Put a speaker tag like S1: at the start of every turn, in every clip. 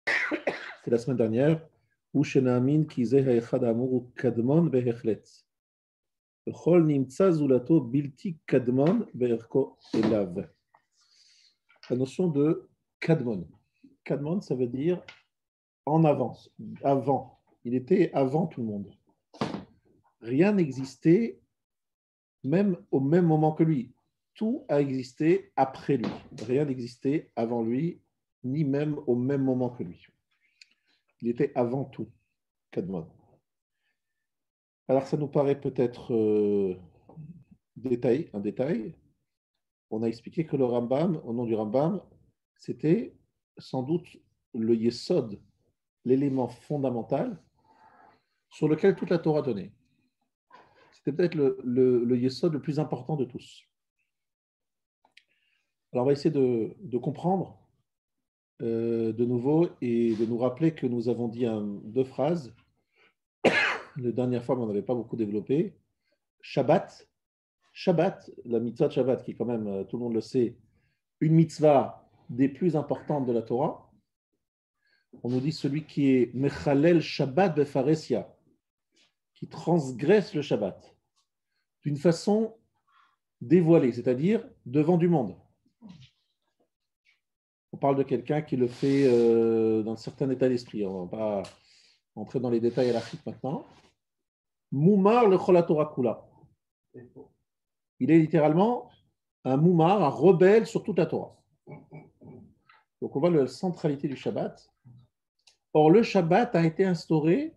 S1: C'est la semaine dernière. Où Shenamin Kizeh Haechad Amur Kadmon Behechlet. Chol Nimtza Zulato Bilti Kadmon Beherko Elav. La notion de Kadmon. Kadmon, ça veut dire en avance, avant. Il était avant tout le monde. Rien n'existait même au même moment que lui. Tout a existé après lui. Rien n'existait avant lui, ni même au même moment que lui. Il était avant tout, Kadmon. Alors ça nous paraît peut-être un détail. On a expliqué que le Rambam, au nom du Rambam, c'était sans doute le Yesod, l'élément fondamental sur lequel toute la Torah tenait. C'était peut-être le Yesod le plus important de tous. Alors on va essayer de comprendre de nouveau et de nous rappeler que nous avons dit deux phrases. La dernière fois, mais on n'avait pas beaucoup développé. Shabbat, la mitzvah de Shabbat, qui est quand même, tout le monde le sait, une mitzvah des plus importantes de la Torah. On nous dit celui qui est Mechalel Shabbat Befaresia, qui transgresse le Shabbat d'une façon dévoilée, c'est-à-dire devant du monde. On parle de quelqu'un qui le fait dans un certain état d'esprit. On ne va pas entrer dans les détails à la chute maintenant. Moumar le Cholatora Kula. Il est littéralement un moumar, un rebelle sur toute la Torah. Donc on voit la centralité du Shabbat. Or, le Shabbat a été instauré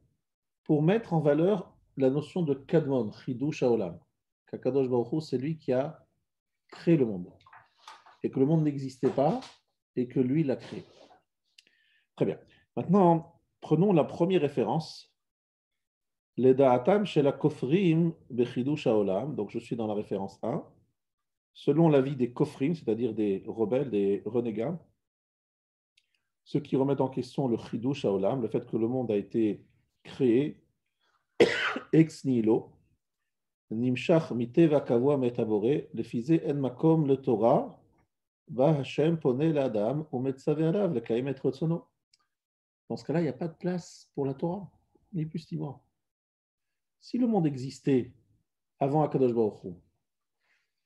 S1: pour mettre en valeur la notion de Kadmon, Chidush Haolam. Qu'Akadosh Baruch Hu, c'est lui qui a créé le monde. Et que le monde n'existait pas et que lui l'a créé. Très bien. Maintenant, prenons la première référence. Leda'atam shel hakofrim bechidush haolam. Donc je suis dans la référence 1. Selon l'avis des kofrim, c'est-à-dire des rebelles, des renégats, ceux qui remettent en question le chidush haolam, le fait que le monde a été créé ex nihilo, nimshach miteva kavua metabore, lefizé en makom le Torah, va Hashem pone l'adam ou metzave alav le kaim et rotsono. Dans ce cas-là, il n'y a pas de place pour la Torah, ni plus ni moins. Si le monde existait avant Akadosh Baruch Hu,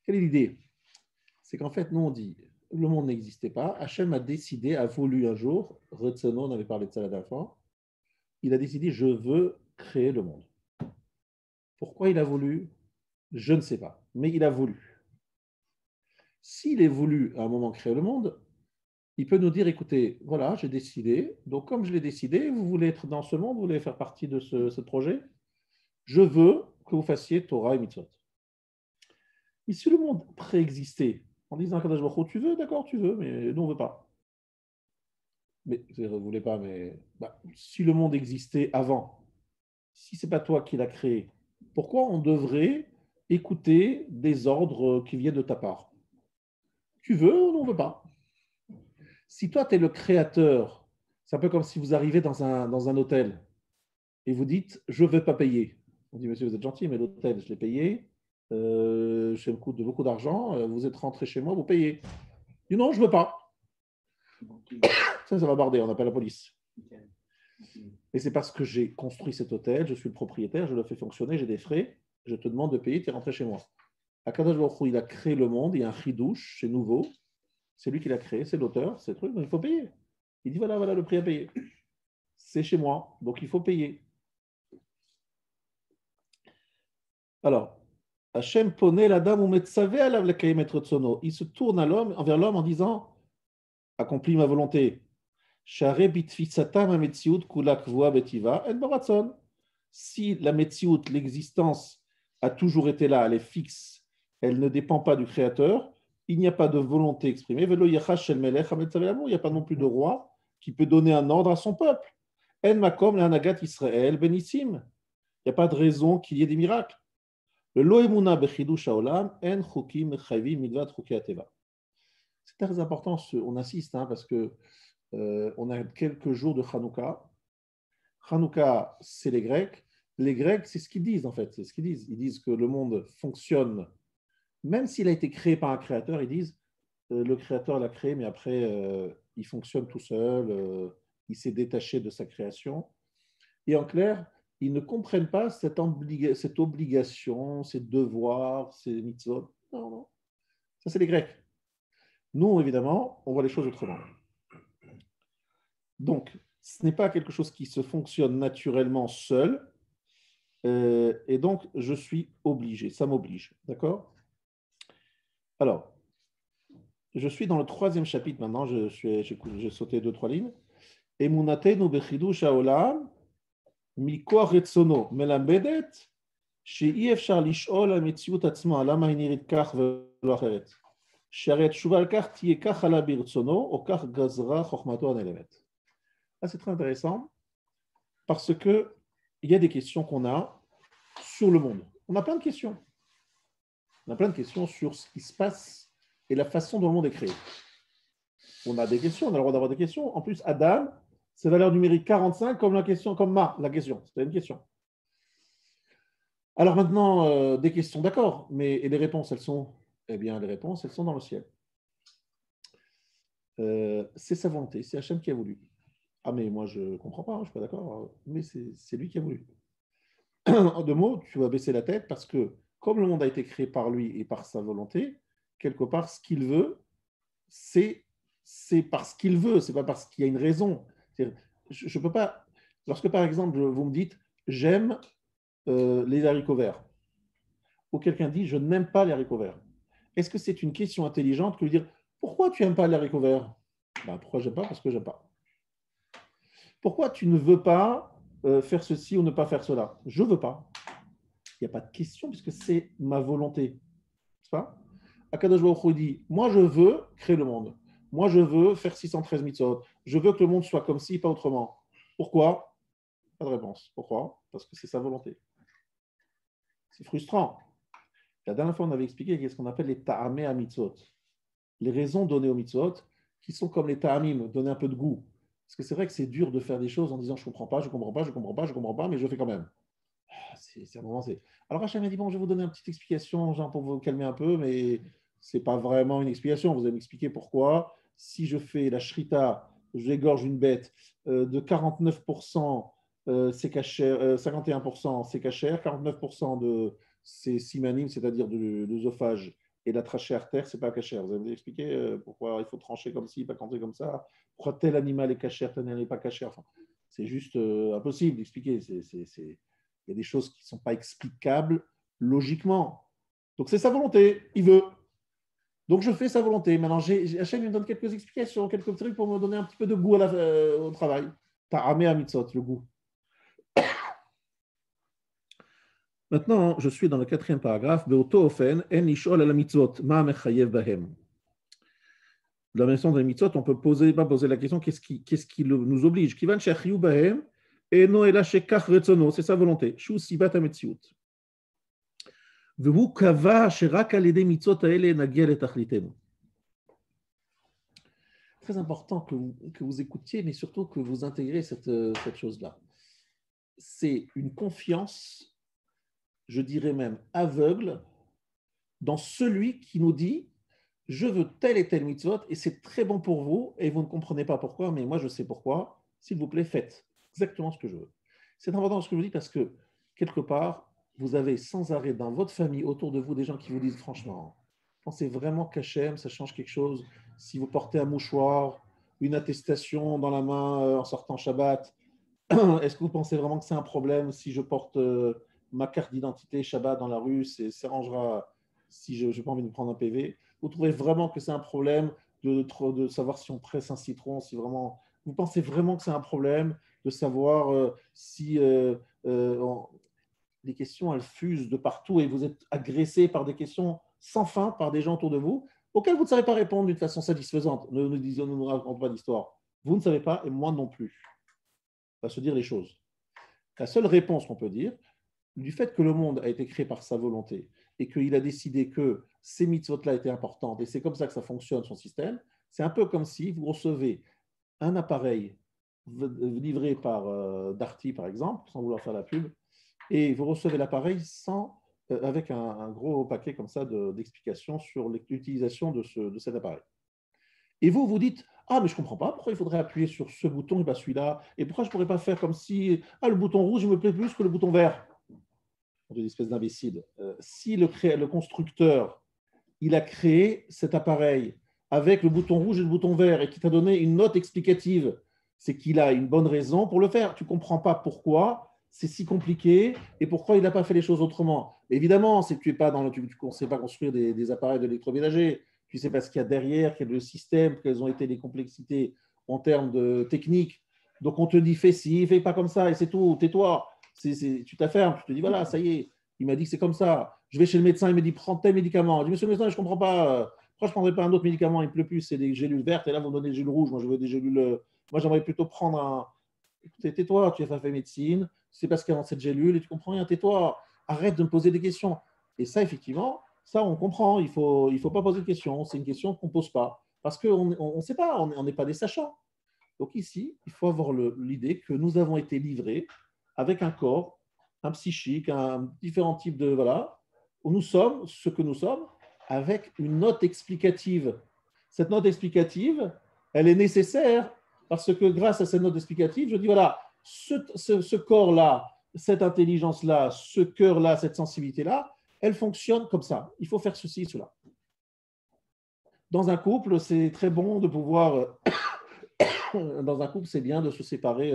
S1: quelle est l'idée? C'est qu'en fait, nous on dit, le monde n'existait pas, Hachem a décidé, a voulu un jour, Retsono, on avait parlé de ça la dernière fois, il a décidé, je veux créer le monde. Pourquoi il a voulu? Je ne sais pas, mais il a voulu. S'il est voulu à un moment créer le monde, il peut nous dire, écoutez, voilà, j'ai décidé, donc comme je l'ai décidé, vous voulez être dans ce monde, vous voulez faire partie de ce projet, je veux que vous fassiez Torah et Mitzvot. Et si le monde préexistait, en disant à Kadosh Baruch Hu, tu veux, d'accord, tu veux, mais nous on ne veut pas. Mais vous ne voulez pas, mais si le monde existait avant, si ce n'est pas toi qui l'as créé, pourquoi on devrait écouter des ordres qui viennent de ta part? Tu veux ou on ne veut pas? Si toi, tu es le créateur, c'est un peu comme si vous arrivez dans un hôtel et vous dites, je ne vais pas payer. On dit, monsieur, vous êtes gentil, mais l'hôtel, je l'ai payé, ça me coûte beaucoup d'argent, vous êtes rentré chez moi, vous payez. Il dit, non, je ne veux pas. Ça va barder, on appelle la police. Et c'est parce que j'ai construit cet hôtel, je suis le propriétaire, je le fais fonctionner, j'ai des frais, je te demande de payer, tu es rentré chez moi. Akadosh Baruch Hu, il a créé le monde, il y a un chidouche, c'est nouveau, c'est lui qui l'a créé, c'est l'auteur, c'est le truc, donc il faut payer. Il dit voilà le prix à payer. C'est chez moi, donc il faut payer. Alors, Hachem poney la dame ou metzavé alav lekayem et rotzono. Il se tourne envers l'homme en disant accomplis ma volonté. Share bitfitsatam ametziut kulak voa betiva et baratson. Si la metziut, l'existence, a toujours été là, elle est fixe, elle ne dépend pas du Créateur, il n'y a pas de volonté exprimée. Velo yachash shel melech hametzavé l'amour. Il n'y a pas non plus de roi qui peut donner un ordre à son peuple. En makom le hanagat Israël benissim. Il n'y a pas de raison qu'il y ait des miracles. Le loemuna bechidush haolam en chukim mechayvim midvat chuki ateva. C'est très important, on insiste, parce que on a quelques jours de Hanouka. Hanouka, c'est les Grecs. Les Grecs, c'est ce qu'ils disent en fait. C'est ce qu'ils disent. Ils disent que le monde fonctionne, même s'il a été créé par un créateur. Ils disent le créateur l'a créé, mais après il fonctionne tout seul. il s'est détaché de sa création. Et en clair, ils ne comprennent pas cette obligation, ces devoirs, ces mitzvot. Non, non. Ça, c'est les Grecs. Nous, évidemment, on voit les choses autrement. Donc, ce n'est pas quelque chose qui se fonctionne naturellement seul. Et donc, je suis obligé. Ça m'oblige. D'accord? Alors, je suis dans le 3e chapitre maintenant. J'ai sauté 2-3 lignes. Emunatenu bechidush haolam מכוח רצונו, מלמדת שאי אפשר לשאול על מציאות עצמה, למה היא נראית כך ולא אחרת. שהרי התשובה על כך תהיה כך עלה ברצונו, או כך גזרה חוכמתו הנעלמת. Là, c'est très intéressant, parce qu'il y a des questions qu'on a sur le monde. On a plein de questions. On a plein de questions sur ce qui se passe et la façon dont le monde est créé. On a des questions, on a le droit d'avoir des questions. En plus, Adam, c'est valeur numérique 45 comme la question, comme la question. C'était une question. Alors maintenant, des questions, d'accord, mais et les réponses, elles sont, eh bien, les réponses, elles sont dans le ciel. C'est sa volonté, c'est Hachem qui a voulu. Ah, mais moi, je ne comprends pas, je ne suis pas d'accord, mais c'est lui qui a voulu. En deux mots, tu vas baisser la tête parce que, comme le monde a été créé par lui et par sa volonté, quelque part, ce qu'il veut, c'est parce qu'il veut, c'est pas parce qu'il y a une raison. Je ne peux pas. Lorsque, par exemple, vous me dites j'aime les haricots verts, ou quelqu'un dit je n'aime pas les haricots verts, est-ce que c'est une question intelligente que de dire pourquoi tu n'aimes pas les haricots verts? Ben, pourquoi j'aime pas? Parce que j'aime pas. Pourquoi tu ne veux pas faire ceci ou ne pas faire cela? Je veux pas. Il n'y a pas de question puisque c'est ma volonté. C'est pas? Akadosh Baruch Hu dit moi je veux créer le monde. Moi je veux faire 613 mitzvot. Je veux que le monde soit comme ci, pas autrement. Pourquoi? Pas de réponse. Pourquoi? Parce que c'est sa volonté. C'est frustrant. La dernière fois, on avait expliqué ce qu'on appelle les ta'amé à mitzvot. Les raisons données aux mitzvot, qui sont comme les ta'amim, donner un peu de goût. Parce que c'est vrai que c'est dur de faire des choses en disant je ne comprends pas, je ne comprends pas, je ne comprends pas, je ne comprends pas, mais je fais quand même. C'est un moment, c'est... Alors Hachem m'a dit, bon, je vais vous donner une petite explication, genre pour vous calmer un peu, mais ce n'est pas vraiment une explication. Vous allez m'expliquer pourquoi. Si je fais la shrita, j'égorge une bête, de 49%, c'est cachère, 51% c'est cachère, 49% de c'est simanim, c'est-à-dire de l'œsophage et la trachée artère, c'est pas cachère. Vous allez vous expliquer pourquoi il faut trancher comme ci, pas trancher comme ça, pourquoi tel animal est cachère, tel animal n'est pas cachère. Enfin, c'est juste impossible d'expliquer. Il y a des choses qui ne sont pas explicables logiquement. Donc c'est sa volonté, il veut. Donc je fais sa volonté. Maintenant, Hachem me donne quelques explications, quelques trucs pour me donner un petit peu de goût au travail. Ta'amé à mitzvot, le goût. Maintenant, je suis dans le 4e paragraphe. Be'oto ofen, en lishol ala mitzvot, ma mechayev bahem. Dans la mention des mitzvot, on peut pas poser la question qu'est-ce qui nous oblige? Kivan shechiyu bahem, eno ela shekach retzono, c'est sa volonté. Shu sibat hametziut. Vehu kava sherak al yedei mitzvot haele nagia letachlitenu. Très important que vous écoutiez, mais surtout que vous intégrez cette chose-là. C'est une confiance, je dirais même aveugle, dans celui qui nous dit je veux tel et tel mitzvot et c'est très bon pour vous et vous ne comprenez pas pourquoi, mais moi je sais pourquoi. S'il vous plaît, faites exactement ce que je veux. C'est important ce que je vous dis parce que quelque part, vous avez sans arrêt dans votre famille, autour de vous, des gens qui vous disent franchement, pensez vraiment qu'Hachem, ça change quelque chose. Si vous portez un mouchoir, une attestation dans la main en sortant Shabbat, est-ce que vous pensez vraiment que c'est un problème si je porte ma carte d'identité Shabbat dans la rue, ça s'arrangera si je n'ai pas envie de prendre un PV? Vous trouvez vraiment que c'est un problème de savoir si on presse un citron, si vraiment... Vous pensez vraiment que c'est un problème de savoir si les questions, elles fusent de partout et vous êtes agressé par des questions sans fin par des gens autour de vous auxquelles vous ne savez pas répondre d'une façon satisfaisante. Ne nous racontons pas d'histoire. Vous ne savez pas et moi non plus. On va se dire les choses. La seule réponse qu'on peut dire, du fait que le monde a été créé par sa volonté et qu'il a décidé que ces mitzvot-là étaient importantes et c'est comme ça que ça fonctionne, son système, c'est un peu comme si vous recevez un appareil livré par Darty, par exemple, sans vouloir faire la pub, et vous recevez l'appareil avec un gros paquet comme ça d'explications sur l'utilisation de cet appareil. Et vous dites, Ah, mais je ne comprends pas, pourquoi il faudrait appuyer sur ce bouton et pas celui-là? Et pourquoi je ne pourrais pas faire comme si, ah, le bouton rouge, il me plaît plus que le bouton vert? Une espèce d'imbécile. Si le constructeur, il a créé cet appareil avec le bouton rouge et le bouton vert et qui t'a donné une note explicative, c'est qu'il a une bonne raison pour le faire. Tu ne comprends pas pourquoi c'est si compliqué et pourquoi il n'a pas fait les choses autrement. Évidemment, c'est que tu ne sais pas construire des appareils d'électroménager, tu ne sais pas ce qu'il y a derrière, quel est le système, quelles ont été les complexités en termes de technique. Donc on te dit fais ci, fais pas comme ça et c'est tout, tais-toi. Tu t'affermes, tu te dis voilà, ça y est, il m'a dit que c'est comme ça. Je vais chez le médecin, il me dit prends tel médicament. Je dis monsieur le médecin, je ne comprends pas. Pourquoi je ne prendrais pas un autre médicament? Il ne pleut plus, c'est des gélules vertes et là vous me donnez des gélules rouges. Moi je veux des gélules. Moi j'aimerais plutôt prendre un. Écoutez, tais-toi, tu n'as pas fait médecine, c'est parce qu'il y a dans cette gélule et tu comprends rien, tais-toi, arrête de me poser des questions. Et ça, effectivement, ça on comprend, il faut pas poser de questions, c'est une question qu'on ne pose pas. Parce qu'on ne sait pas, on n'est pas des sachants. Donc ici, il faut avoir l'idée que nous avons été livrés avec un corps, un psychique, un différent type de voilà, où nous sommes ce que nous sommes, avec une note explicative. Cette note explicative, elle est nécessaire parce que grâce à cette note explicative, je dis voilà, ce corps-là, cette intelligence-là, ce cœur-là, cette sensibilité-là, elle fonctionne comme ça. Il faut faire ceci, cela. Dans un couple, c'est très bon de pouvoir dans un couple, c'est bien de se séparer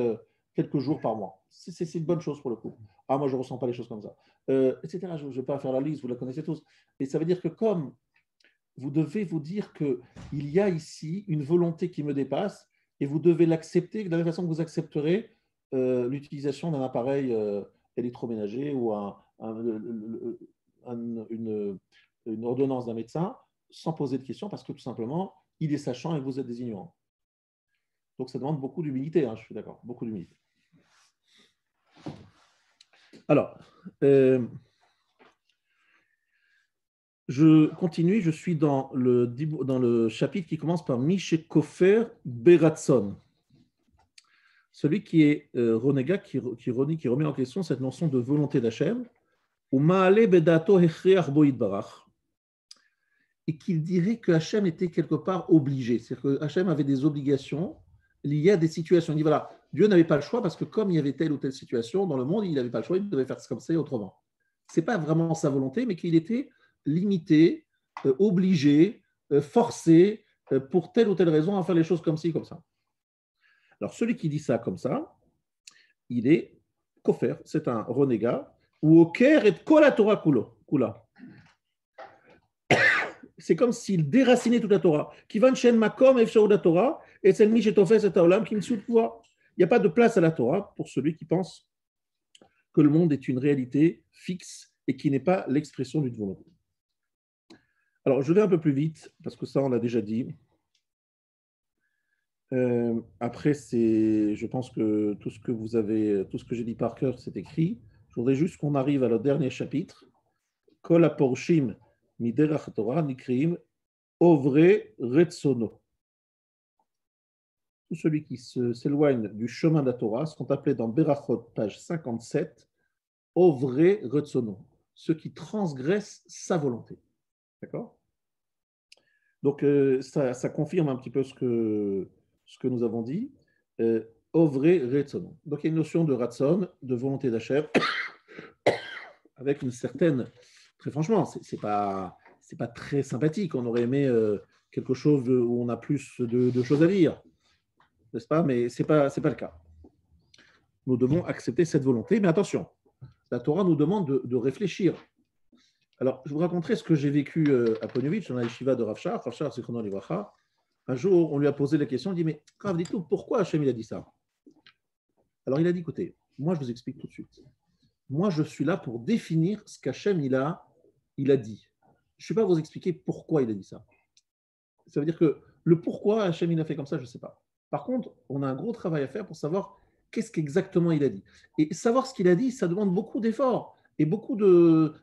S1: quelques jours par mois. C'est une bonne chose pour le couple. Ah, moi, je ne ressens pas les choses comme ça. Etc. Je ne vais pas faire la liste, vous la connaissez tous. Et ça veut dire que comme vous devez vous dire qu'il y a ici une volonté qui me dépasse et vous devez l'accepter de la même façon que vous accepterez l'utilisation d'un appareil électroménager ou une ordonnance d'un médecin sans poser de questions parce que tout simplement, il est sachant et vous êtes des ignorants. Donc ça demande beaucoup d'humilité, hein, je suis d'accord, beaucoup d'humilité. Alors, je continue, je suis dans le chapitre qui commence par Mishe Kofer Beratson. Celui qui est renégat, qui remet en question cette notion de volonté d'Hachem, ou Maale Bedato Hechreach Boïd Barach, et qu'il dirait que Hachem était quelque part obligé, c'est-à-dire que Hachem avait des obligations liées à des situations. Il dit voilà, Dieu n'avait pas le choix parce que comme il y avait telle ou telle situation dans le monde, il n'avait pas le choix, il devait faire comme ça et autrement. Ce n'est pas vraiment sa volonté, mais qu'il était limité, obligé, forcé, pour telle ou telle raison, à faire les choses comme ci, comme ça. Alors, celui qui dit ça comme ça, il est kofer, c'est un renégat, ou au ker et kol Torah kula. C'est comme s'il déracinait toute la Torah. Qui va chen makom efshaud la Torah, et c'est mi shetofes et taolam qui me suit pouvoir. Il n'y a pas de place à la Torah pour celui qui pense que le monde est une réalité fixe et qui n'est pas l'expression d'une volonté. Alors, je vais un peu plus vite, parce que ça, on l'a déjà dit. Après, je pense que tout ce que j'ai dit par cœur, c'est écrit. Je voudrais juste qu'on arrive à le dernier chapitre. Kol aporshim miderach Torah nikrim ovre retsono. Tout celui qui s'éloigne du chemin de la Torah sont appelés dans Berachot, page 57, ovre retsono, ceux qui transgressent sa volonté. D'accord? Donc, ça confirme un petit peu ce que nous avons dit. Ovre retsono. Donc, il y a une notion de ratson, de volonté d'Hachem, avec une certaine. Très franchement, c'est pas très sympathique. On aurait aimé quelque chose où on a plus de choses à dire, n'est-ce pas? Mais c'est pas le cas. Nous devons accepter cette volonté, mais attention, la Torah nous demande de réfléchir. Alors, je vous raconterai ce que j'ai vécu à Ponevezh, dans la yeshiva de Rav Shach, Zichrono Livracha. Un jour, on lui a posé la question, il dit, mais Rav, dites-nous, pourquoi Hachem il a dit ça? Alors, il a dit, écoutez, moi, je vous explique tout de suite. Moi, je suis là pour définir ce qu'Hachem il a dit. Je ne suis pas à vous expliquer pourquoi il a dit ça. Ça veut dire que le pourquoi Hachem il a fait comme ça, je ne sais pas. Par contre, on a un gros travail à faire pour savoir qu'est-ce qu'exactement il a dit. Et savoir ce qu'il a dit, ça demande beaucoup d'efforts et beaucoup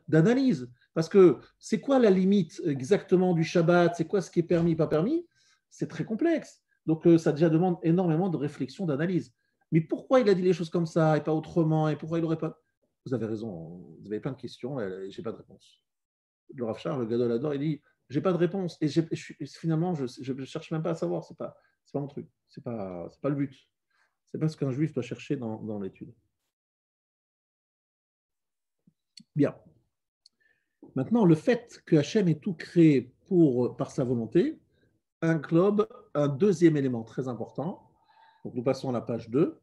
S1: d'analyse. Parce que c'est quoi la limite exactement du Shabbat? C'est quoi ce qui est permis, pas permis? C'est très complexe. Donc, ça déjà demande énormément de réflexion, d'analyse. Mais pourquoi il a dit les choses comme ça et pas autrement? Et pourquoi il n'aurait pas... Vous avez raison, vous avez plein de questions et je n'ai pas de réponse. Le Rav Shach, le Gadol Hador, il dit j'ai pas de réponse. Et finalement, je ne cherche même pas à savoir. C'est pas mon truc. C'est pas le but. C'est pas ce qu'un juif doit chercher dans l'étude. Bien. Maintenant, le fait que Hachem ait tout créé par sa volonté englobe un deuxième élément très important. Donc, nous passons à la page 2.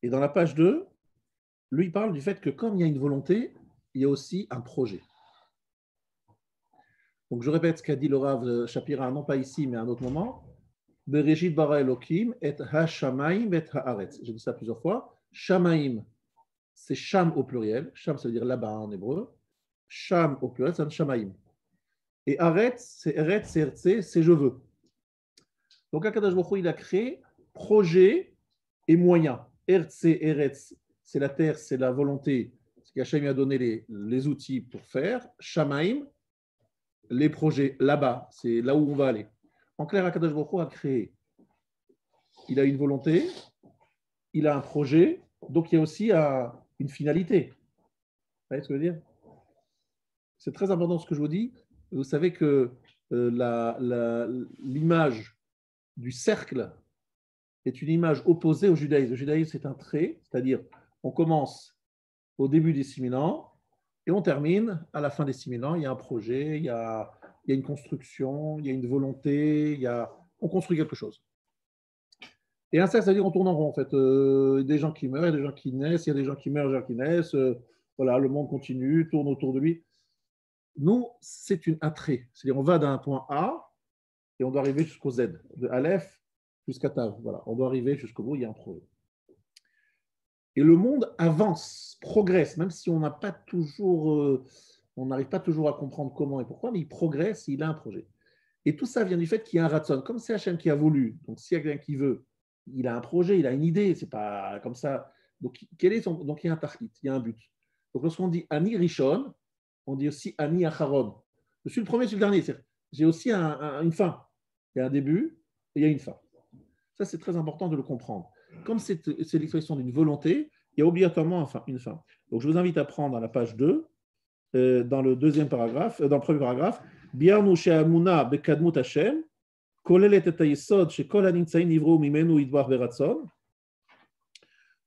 S1: Et dans la page 2, lui, il parle du fait que comme il y a une volonté, il y a aussi un projet. Donc, je répète ce qu'a dit le Rav Shapira, non pas ici, mais à un autre moment. Bereshit bara Elokim et ha-shamaim et ha-aretz. J'ai dit ça plusieurs fois. Shamaim, c'est sham au pluriel. Sham, ça veut dire là-bas en hébreu. Sham au pluriel, c'est un shamaim. Et aretz, c'est eretz, c'est ertze, c'est je veux. Donc, Akadosh Baruch Hu, il a créé projet et moyens. Ertze, eretz, c'est la terre, c'est la volonté. C'est qu'Hachem lui a donné les outils pour faire. Shamaim, les projets là-bas, c'est là où on va aller. En clair, Akadosh Baruch Hu a créé. Il a une volonté, il a un projet, donc il y a aussi une finalité. Vous voyez ce que je veux dire? C'est très important ce que je vous dis. Vous savez que l'image du cercle est une image opposée au judaïsme. Le judaïsme, c'est un trait, c'est-à-dire on commence au début des 6000 ans et on termine à la fin des 6000 ans. Il y a un projet, il y a une construction, il y a une volonté, on construit quelque chose. Et un cercle, c'est-à-dire on tourne en rond, en fait. Des gens qui meurent, il y a des gens qui naissent, il y a des gens qui meurent, des gens qui naissent. Voilà, le monde continue, tourne autour de lui. Nous, c'est un trait. C'est-à-dire on va d'un point A et on doit arriver jusqu'au Z, de Aleph jusqu'à Tav. Voilà, on doit arriver jusqu'au bout, il y a un projet. Et le monde avance, progresse, même si on n'a pas toujours, on n'arrive pas toujours à comprendre comment et pourquoi, mais il progresse, il a un projet. Et tout ça vient du fait qu'il y a un ratson. Comme c'est Hachem qui a voulu, donc s'il y a quelqu'un qui veut, il a un projet, il a une idée, c'est pas comme ça. Donc, donc il y a un tachlit, il y a un but. Donc lorsqu'on dit Ani Rishon, on dit aussi Ani Acharon. Je suis le premier, je suis le dernier. J'ai aussi une fin. Il y a un début et il y a une fin. Ça, c'est très important de le comprendre. Comme c'est l'expression d'une volonté, il y a obligatoirement une fin. Donc je vous invite à prendre à la page 2, dans le deuxième paragraphe, dans le premier paragraphe, Biarnu she'amuna bekadmut Hashem, kolelet et hayesod shekol hanimtzaim nivru mimenu yidbar beratson.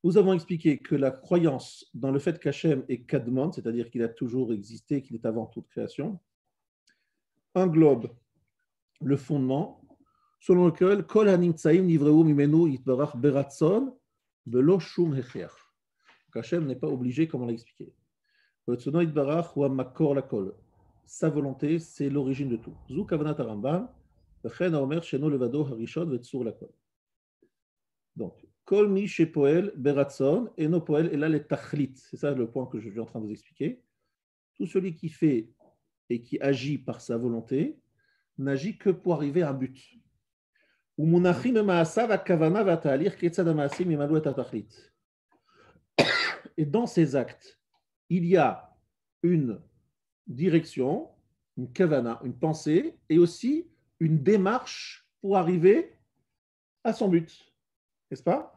S1: Nous avons expliqué que la croyance dans le fait qu'Hachem est kadmon, c'est-à-dire qu'il a toujours existé, qu'il est avant toute création, englobe le fondement selon lequel kol hanimtzaim nivru mimenu yidbar beratson velo shum hechiach. Hachem n'est pas obligé, comme on l'a expliqué. Sa volonté, c'est l'origine de tout. Donc, Kol mi shepoel beratson et no poel et là les tachlit. C'est ça le point que je suis en train de vous expliquer. Tout celui qui fait et qui agit par sa volonté n'agit que pour arriver à un but. Et dans ces actes, il y a une direction, une kavana, une pensée, et aussi une démarche pour arriver à son but. N'est-ce pas?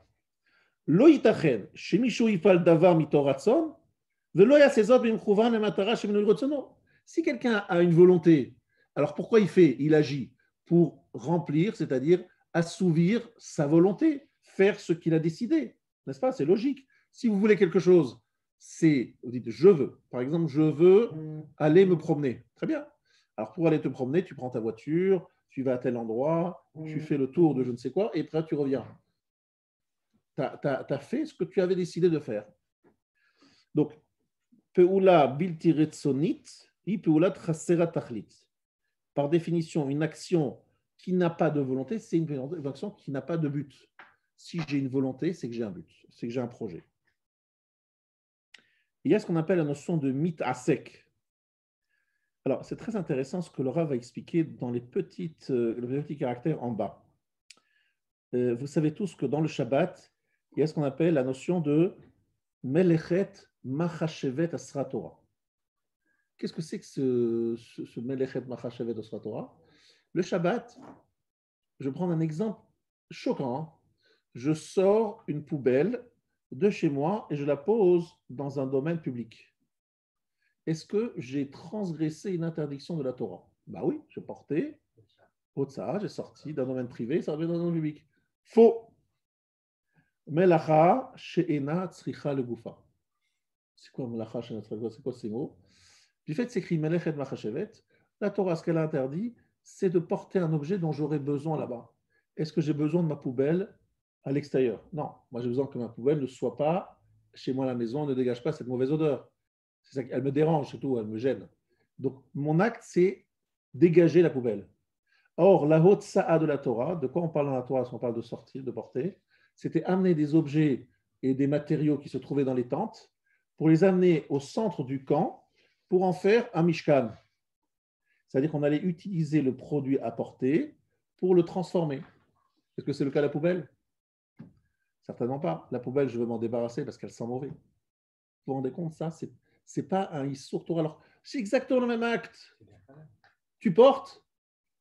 S1: Lo yitachen, shemishu yifal davar mitoratson, velo yasezot bimchuvan lematara sheminu rotsono. Si quelqu'un a une volonté, alors pourquoi il fait? Il agit pour remplir, c'est-à-dire assouvir sa volonté, faire ce qu'il a décidé. N'est-ce pas? C'est logique. Si vous voulez quelque chose, vous dites je veux. Par exemple, je veux aller me promener. Très bien. Alors pour aller te promener, tu prends ta voiture, tu vas à tel endroit, tu fais le tour de je ne sais quoi, et après tu reviens. Tu as fait ce que tu avais décidé de faire. Donc, peula bilti retsonit, i peula trasera tachlit. Par définition, une action qui n'a pas de volonté, c'est une action qui n'a pas de but. Si j'ai une volonté, c'est que j'ai un but, c'est que j'ai un projet. Il y a ce qu'on appelle la notion de mit asek. Alors, c'est très intéressant ce que Laura va expliquer dans les petits caractères en bas. Vous savez tous que dans le Shabbat, il y a ce qu'on appelle la notion de melechet machashevet asra Torah. Qu'est-ce que c'est que ce melechet machashevet asra Torah? Le Shabbat, je vais prendre un exemple choquant. Je sors une poubelle de chez moi et je la pose dans un domaine public. Est-ce que j'ai transgressé une interdiction de la Torah? Bah oui, j'ai porté Otsa, j'ai sorti d'un domaine privé, ça revient dans un domaine public. Faux. Melacha she'ena tzricha legufa. C'est quoi melacha she'ena tzricha legufa? C'est quoi ces mots? Du fait, c'est écrit melechet machashevet. La Torah, ce qu'elle a interdit, c'est de porter un objet dont j'aurais besoin là-bas. Est-ce que j'ai besoin de ma poubelle à l'extérieur? Non. Moi, j'ai besoin que ma poubelle ne soit pas chez moi à la maison, ne dégage pas cette mauvaise odeur. C'est ça, elle me dérange, c'est tout, elle me gêne. Donc, mon acte, c'est dégager la poubelle. Or, la haute sa'a de la Torah, de quoi on parle dans la Torah, si on parle de sortir, de porter, c'était amener des objets et des matériaux qui se trouvaient dans les tentes pour les amener au centre du camp pour en faire un mishkan. C'est-à-dire qu'on allait utiliser le produit apporté pour le transformer. Est-ce que c'est le cas de la poubelle? Certainement pas. La poubelle, je veux m'en débarrasser parce qu'elle sent mauvais. Vous vous rendez compte, ça, c'est pas un issour Torah. Alors, c'est exactement le même acte. Tu portes,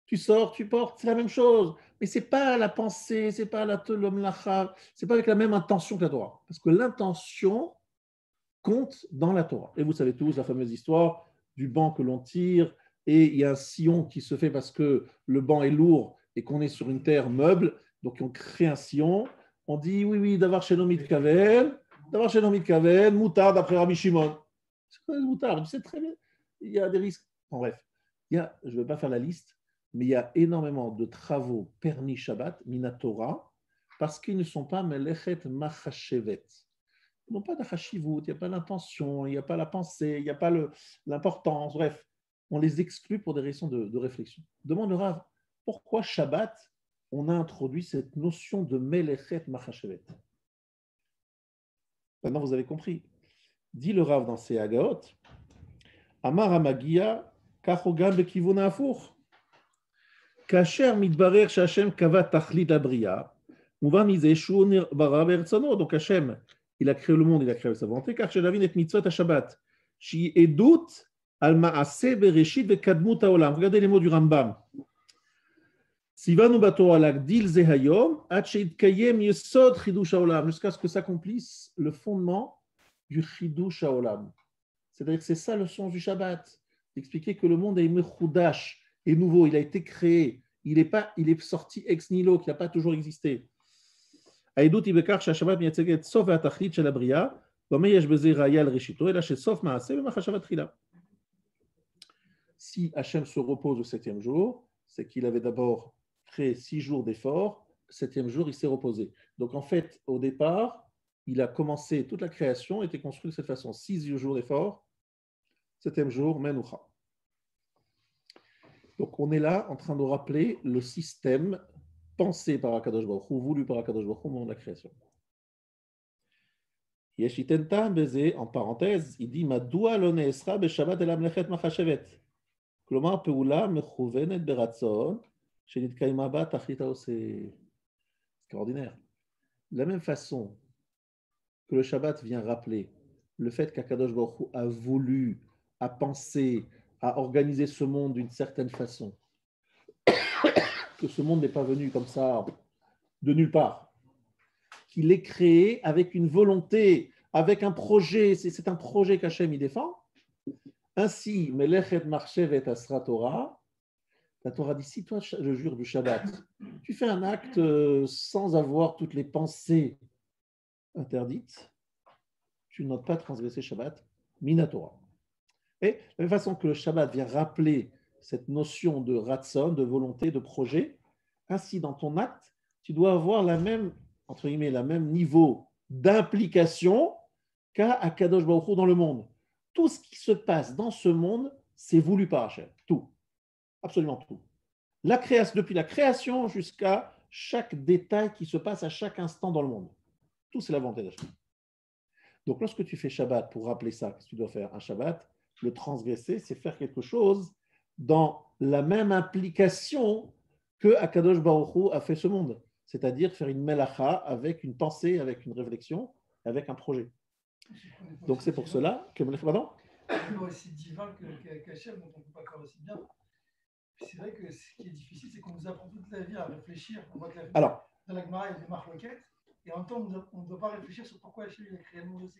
S1: tu sors, tu portes, c'est la même chose. Mais c'est pas la pensée, c'est pas la l'omlacha, c'est pas avec la même intention que la Torah. Parce que l'intention compte dans la Torah. Et vous savez tous la fameuse histoire du banc que l'on tire et il y a un sillon qui se fait parce que le banc est lourd et qu'on est sur une terre meuble, donc on crée un sillon. On dit oui, d'avoir chez Nomit Kaven, moutarde après Rabbi Shimon. C'est quoi moutarde? C'est très bien. Il y a des risques. En bref, je ne vais pas faire la liste, mais il y a énormément de travaux permis Shabbat, Minatora, parce qu'ils ne sont pas melechet machashevet. Ils n'ont pas d'achashivut, il n'y a pas l'intention, il n'y a pas la pensée, il n'y a pas l'importance. Bref, on les exclut pour des raisons de réflexion. Demande le Rav, pourquoi Shabbat, on a introduit cette notion de melechet machashevet? Maintenant, vous avez compris. Dit le Rav dans ses Hagaot, Amar Amagia, Kachogam bekivuna afour. Kasher mitbarer shashem kavat tachlit abriya. Mouvan misé shu bara beretzono. Donc Hashem, il a créé le monde, il a créé sa volonté, car chez Davin et mitzvot à Shabbat. Shi edut al maaseh bereshit vekadmut haolam. Regardez les mots du Rambam. Sivanu bato alak dil zehayom, ad sheitkayem yesod chidush haolam, jusqu'à ce que s'accomplisse le fondement du chidush haolam. C'est-à-dire que c'est ça le sens du Shabbat, d'expliquer que le monde est mechudash, est nouveau, il a été créé, il est sorti ex nihilo, qui n'a pas toujours existé. העדות היא בכך שהשבת מייצגת סוף והתכלית של הבריאה, ומה יש בזה ראיה לראשיתו, אלא שסוף מעשה במחשבה תחילה. Si Hachem se repose au septième jour, c'est qu'il avait d'abord créé 6 jours d'effort, le septième jour il s'est reposé. Donc en fait, au départ, il a commencé, toute la création était construite de cette façon, 6 jours d'effort, septième jour, Menoucha. Donc on est là en train de rappeler le système pensé par Akadosh Baruch Hu, voulu par Akadosh Baruch Hu au moment de la création. Yeshitenta Beze, en parenthèse, il dit Madoua lo neesra beshabbat el amlechet machashevet. Klomar peula mechouvenet beratzon shenitkaima ba tachlita. C'est extraordinaire. De la même façon que le Shabbat vient rappeler le fait qu'Akadosh Baruch Hu a voulu, a pensé, a organisé ce monde d'une certaine façon, que ce monde n'est pas venu comme ça de nulle part, qu'il est créé avec une volonté, avec un projet, c'est un projet qu'Hachem y défend. Ainsi, Melechet Marchevet Asra Torah, la Torah dit, si toi, le jour du Shabbat, tu fais un acte sans avoir toutes les pensées interdites, tu n'as pas transgressé Shabbat, Minatora. Et de la même façon que le Shabbat vient rappeler cette notion de ratson, de volonté, de projet, ainsi dans ton acte, tu dois avoir la même, entre guillemets, la même niveau d'implication qu'a Akadosh Baruch Hu dans le monde. Tout ce qui se passe dans ce monde, c'est voulu par Hachem. Tout. Absolument tout. Depuis la création jusqu'à chaque détail qui se passe à chaque instant dans le monde. Tout, c'est la volonté d'Hachem. Donc, lorsque tu fais Shabbat, pour rappeler ça, qu'est-ce que tu dois faire? Un Shabbat, le transgresser, c'est faire quelque chose dans la même implication que Akadosh Baruch Hu a fait ce monde. C'est-à-dire faire une melacha avec une pensée, avec une réflexion, avec un projet. Donc, c'est pour cela que... Pardon?
S2: C'est aussi divin qu'Hachem, donc on ne peut pas faire aussi bien. C'est vrai que ce qui est difficile, c'est qu'on nous apprend toute la vie à réfléchir. On voit que dans la Gemara, il y a des marloquettes, et en même temps, on ne doit pas réfléchir sur pourquoi Hachem a créé le monde aussi.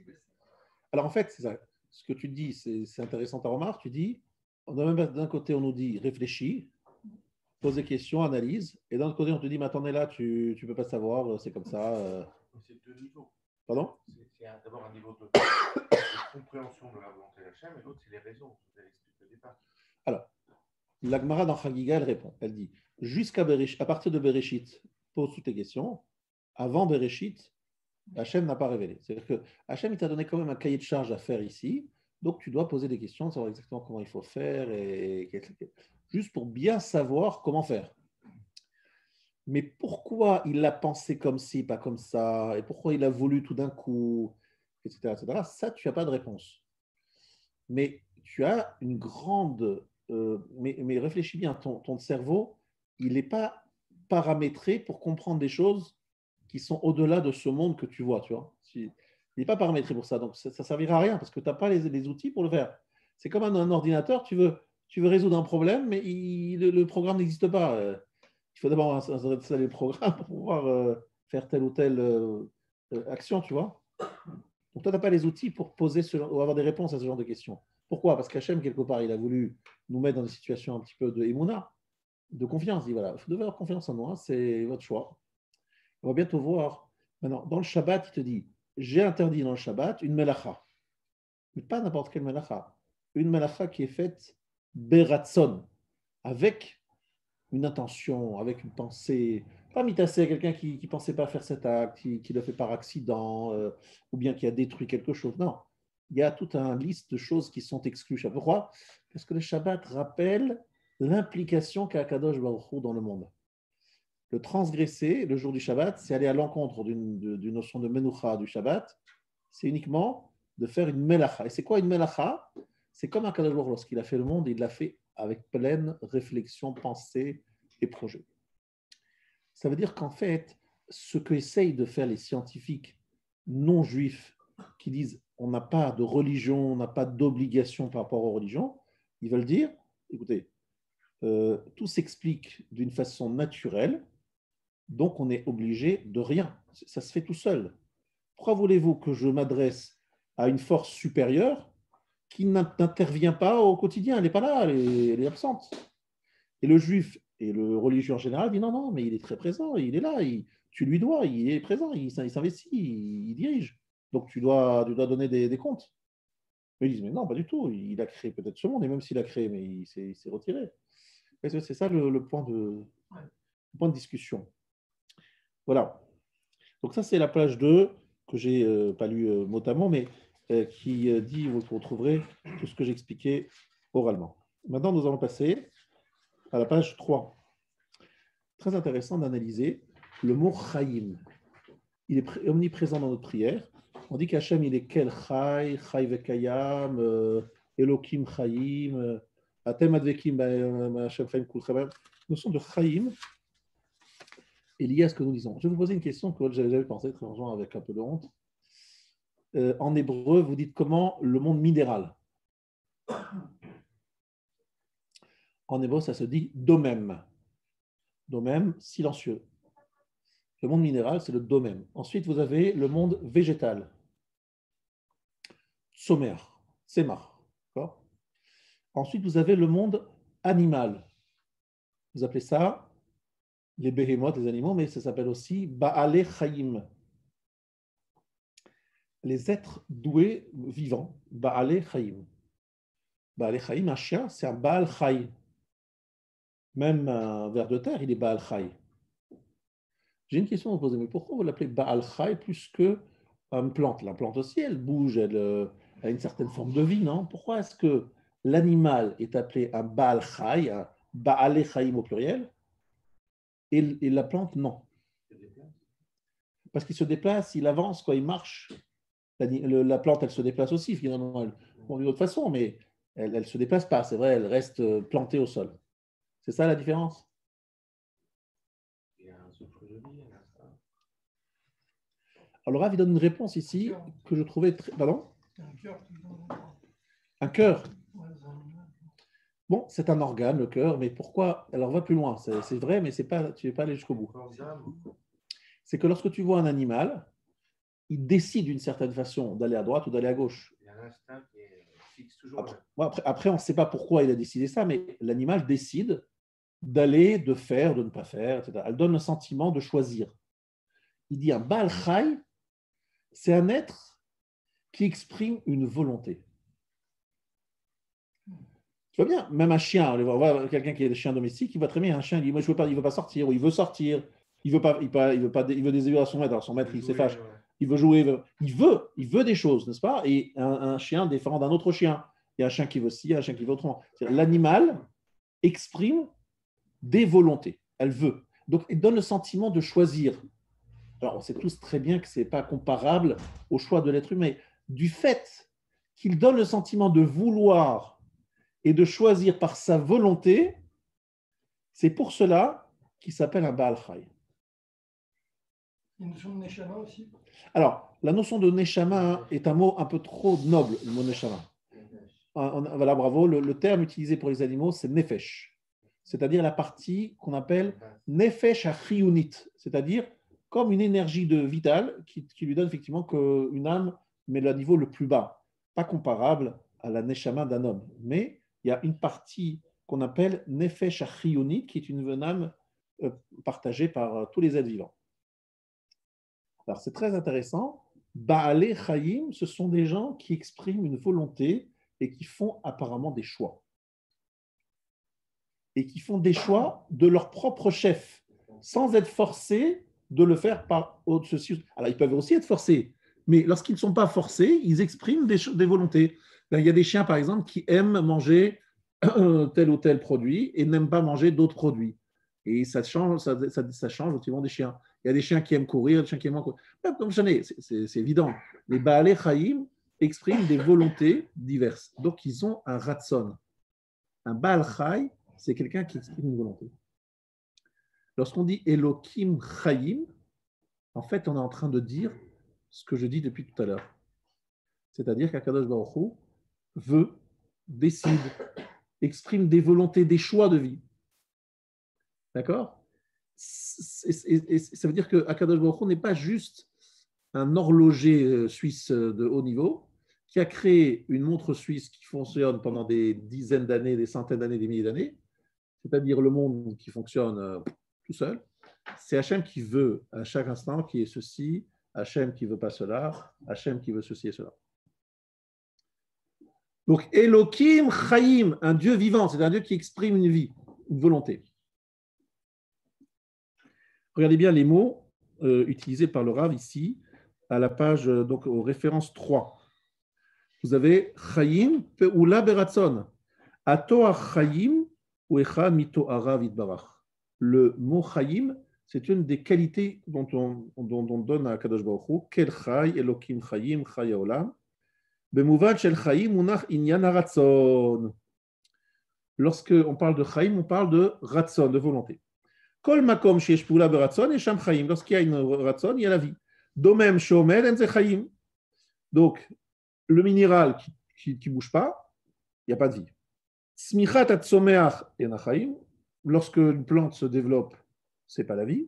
S1: Alors en fait, c'est ça. Ce que tu dis, c'est intéressant ta remarque. Tu dis, d'un côté, on nous dit réfléchis, pose des questions, analyse. Et d'un autre côté, on te dit, mais attendez là, tu ne peux pas savoir, c'est comme ça.
S3: C'est deux niveaux.
S1: Pardon?
S3: C'est d'abord un niveau de compréhension de la volonté d'Hachem, et l'autre, c'est les raisons. Vous avez expliqué au départ.
S1: Alors, la Gemara dans Chagiga, elle répond. Elle dit, à partir de Bereshit, pose toutes tes questions. Avant Bereshit, Hachem n'a pas révélé. C'est-à-dire que Hachem, il t'a donné quand même un cahier de charge à faire ici. Donc, tu dois poser des questions, savoir exactement comment il faut faire, juste pour bien savoir comment faire. Mais pourquoi il l'a pensé comme ci, pas comme ça, et pourquoi il a voulu tout d'un coup, etc., etc., ça, tu n'as pas de réponse. Mais tu as une grande... mais réfléchis bien, ton cerveau, il n'est pas paramétré pour comprendre des choses qui sont au-delà de ce monde que tu vois, tu vois. Il n'est pas paramétré pour ça, donc ça ne servira à rien parce que tu n'as pas les outils pour le faire. C'est comme un ordinateur, tu veux résoudre un problème, mais le programme n'existe pas. Il faut d'abord installer le programme pour pouvoir faire telle ou telle action, tu vois. Donc toi, tu n'as pas les outils pour poser ou avoir des réponses à ce genre de questions. Pourquoi? Parce qu'Hachem, quelque part, il a voulu nous mettre dans des situations un petit peu de émouna, de confiance. Il dit, voilà, vous devez avoir confiance en moi, c'est votre choix. On va bientôt voir. Maintenant, dans le Shabbat, il te dit, j'ai interdit dans le Shabbat une melacha. Mais pas n'importe quelle melacha. Une melacha qui est faite beratson, avec une intention, avec une pensée. Pas mitassé à quelqu'un qui ne pensait pas faire cet acte, qui le fait par accident, ou bien qui a détruit quelque chose. Non. Il y a toute une liste de choses qui sont exclues. Pourquoi? Parce que le Shabbat rappelle l'implication qu'a Kadosh Baruch Hu dans le monde. Le transgresser, le jour du Shabbat, c'est aller à l'encontre d'une notion de menucha du Shabbat. C'est uniquement de faire une melacha. Et c'est quoi une melacha? C'est comme un Kadosh Baruch Hu, lorsqu'il a fait le monde, il l'a fait avec pleine réflexion, pensée et projet. Ça veut dire qu'en fait, ce qu'essayent de faire les scientifiques non juifs qui disent on n'a pas de religion, on n'a pas d'obligation par rapport aux religions, ils veulent dire, écoutez, tout s'explique d'une façon naturelle, donc on est obligé de rien. Ça se fait tout seul. Pourquoi voulez-vous que je m'adresse à une force supérieure qui n'intervient pas au quotidien? Elle n'est pas là, elle est absente. Et le juif et le religieux en général dit non, non, mais il est très présent, il est là, tu lui dois, il est présent, il s'investit, il dirige. Donc tu dois donner des comptes. Mais ils disent mais non, pas du tout, il a créé peut-être ce monde, et même s'il a créé, mais il s'est retiré. C'est ça le point de discussion. Voilà. Donc ça, c'est la page 2 que j'ai pas lu mot à mot, mais qui dit, vous retrouverez tout ce que j'ai expliqué oralement. Maintenant, nous allons passer à la page 3. Très intéressant d'analyser le mot Chaim. Il est omniprésent dans notre prière. On dit qu'Hachem, il est quel Chai, Chai vekayam, Elokim Chaim, Atem advekim, Hachem Chaim kul Chaim. La notion de Chaim est liée à ce que nous disons. Je vais vous poser une question que j'avais jamais pensé, très longtemps avec un peu de honte. En hébreu, vous dites comment le monde minéral? En hébreu, ça se dit domem. Domem, silencieux. Le monde minéral, c'est le domem. Ensuite, vous avez le monde végétal. Sommaire, Semar. Ensuite, vous avez le monde animal. Vous appelez ça les behemoths, les animaux, mais ça s'appelle aussi Ba'ale Chaim. Les êtres doués, vivants, Ba'ale Chaim. Ba'ale Chaim, un chien, c'est un Baal Chai. Même un ver de terre, il est Baal Chai. J'ai une question à vous poser, mais pourquoi vous l'appelez Baal Chai plus qu'une plante? La plante aussi, elle bouge, elle a une certaine forme de vie, non? Pourquoi est-ce que l'animal est appelé un Baal Chai, un Baal Chaim au pluriel, et la plante, non? Parce qu'il se déplace, il avance, il marche. La plante, elle se déplace aussi, finalement, d'une autre façon, mais elle ne se déplace pas, c'est vrai, elle reste plantée au sol. C'est ça la différence? Alors, Rav, il donne une réponse ici que je trouvais très... Pardon? Un cœur. Bon, c'est un organe, le cœur, mais pourquoi? Alors, va plus loin, c'est vrai, mais tu n'es pas allé jusqu'au bout. C'est que lorsque tu vois un animal, il décide d'une certaine façon d'aller à droite ou d'aller à gauche.
S3: Il y a un instinct qui est fixe toujours.
S1: Après on ne sait pas pourquoi il a décidé ça, mais l'animal décide d'aller, de faire, de ne pas faire, etc. Elle donne le sentiment de choisir. Il dit un Baal Chai, c'est un être qui exprime une volonté. Tu vois bien, même un chien, on voit quelqu'un qui est chien domestique, il va très bien, un chien, il dit moi je veux pas, il veut pas sortir, ou il veut sortir, il veut des avis à son maître, alors son maître il s'effache, il veut jouer, il veut des choses, n'est-ce pas? Et un chien défend d'un autre chien. Il y a un chien qui veut ci, il y a un chien qui veut autrement. L'animal exprime des volontés, elle veut. Donc il donne le sentiment de choisir. Alors on sait tous très bien que ce n'est pas comparable au choix de l'être humain. Du fait qu'il donne le sentiment de vouloir et de choisir par sa volonté, c'est pour cela qu'il s'appelle un Baal Chai.
S2: Il y a une notion de Neshama aussi.
S1: Alors, la notion de Neshama est un mot un peu trop noble, le mot Neshama. Voilà, bravo. Le terme utilisé pour les animaux, c'est Nefesh, c'est-à-dire la partie qu'on appelle Nefesh Achiyunit, c'est-à-dire comme une énergie vitale qui lui donne effectivement une âme, mais le niveau le plus bas, pas comparable à la Neshama d'un homme. Mais il y a une partie qu'on appelle Nefesh Achiyunit, qui est une âme partagée par tous les êtres vivants. Alors c'est très intéressant. Baalei Chaim, ce sont des gens qui expriment une volonté et qui font apparemment des choix. Et qui font des choix de leur propre chef, sans être forcés de le faire par ceci. Alors ils peuvent aussi être forcés, mais lorsqu'ils ne sont pas forcés, ils expriment des volontés. Il y a des chiens, par exemple, qui aiment manger tel ou tel produit et n'aiment pas manger d'autres produits. Et ça change au suivant des chiens. Il y a des chiens qui aiment courir, des chiens qui aiment courir. Comme je n'ai, c'est évident. Les Baalei Chaim expriment des volontés diverses. Donc, ils ont un ratson. Un Baal Chai, c'est quelqu'un qui exprime une volonté. Lorsqu'on dit Elokim Chaim, en fait, on est en train de dire ce que je dis depuis tout à l'heure. C'est-à-dire qu'Akadosh Baruch Hu veut, décide, exprime des volontés, des choix de vie. D'accord? Et ça veut dire que Akadosh Baruch Hu n'est pas juste un horloger suisse de haut niveau qui a créé une montre suisse qui fonctionne pendant des dizaines d'années, des centaines d'années, des milliers d'années, c'est-à-dire le monde qui fonctionne tout seul. C'est Hachem qui veut à chaque instant qu'il y ait ceci, Hachem qui ne veut pas cela, Hachem qui veut ceci et cela. Donc Elokim Chaim, un Dieu vivant, c'est un Dieu qui exprime une vie, une volonté. Regardez bien les mots utilisés par le Rav ici, à la page, donc aux références 3. Vous avez Chaim Pe'ula Beratzon. Atoach Chaim ou Echad Mito Arav Itbarach. Le mot Chaim, c'est une des qualités dont on donne à Kadosh Baruch Hu. Kel Chai, Elokim Chaim, Chai Haolam. Bemuvad Shel Chaim Munach Inyan Haratzon. Lorsque on parle de Chaim, on parle de Ratzon, de volonté. Kol makom sheyesh pula beratzon et sham chaim. Lorsqu'il y a une ratzon, il y a la vie. Domem shomer en ze chaim. Donc, le minéral qui ne bouge pas, il n'y a pas de vie. Smichat atzomeach en chaim. Lorsque une plante se développe, ce n'est pas la vie.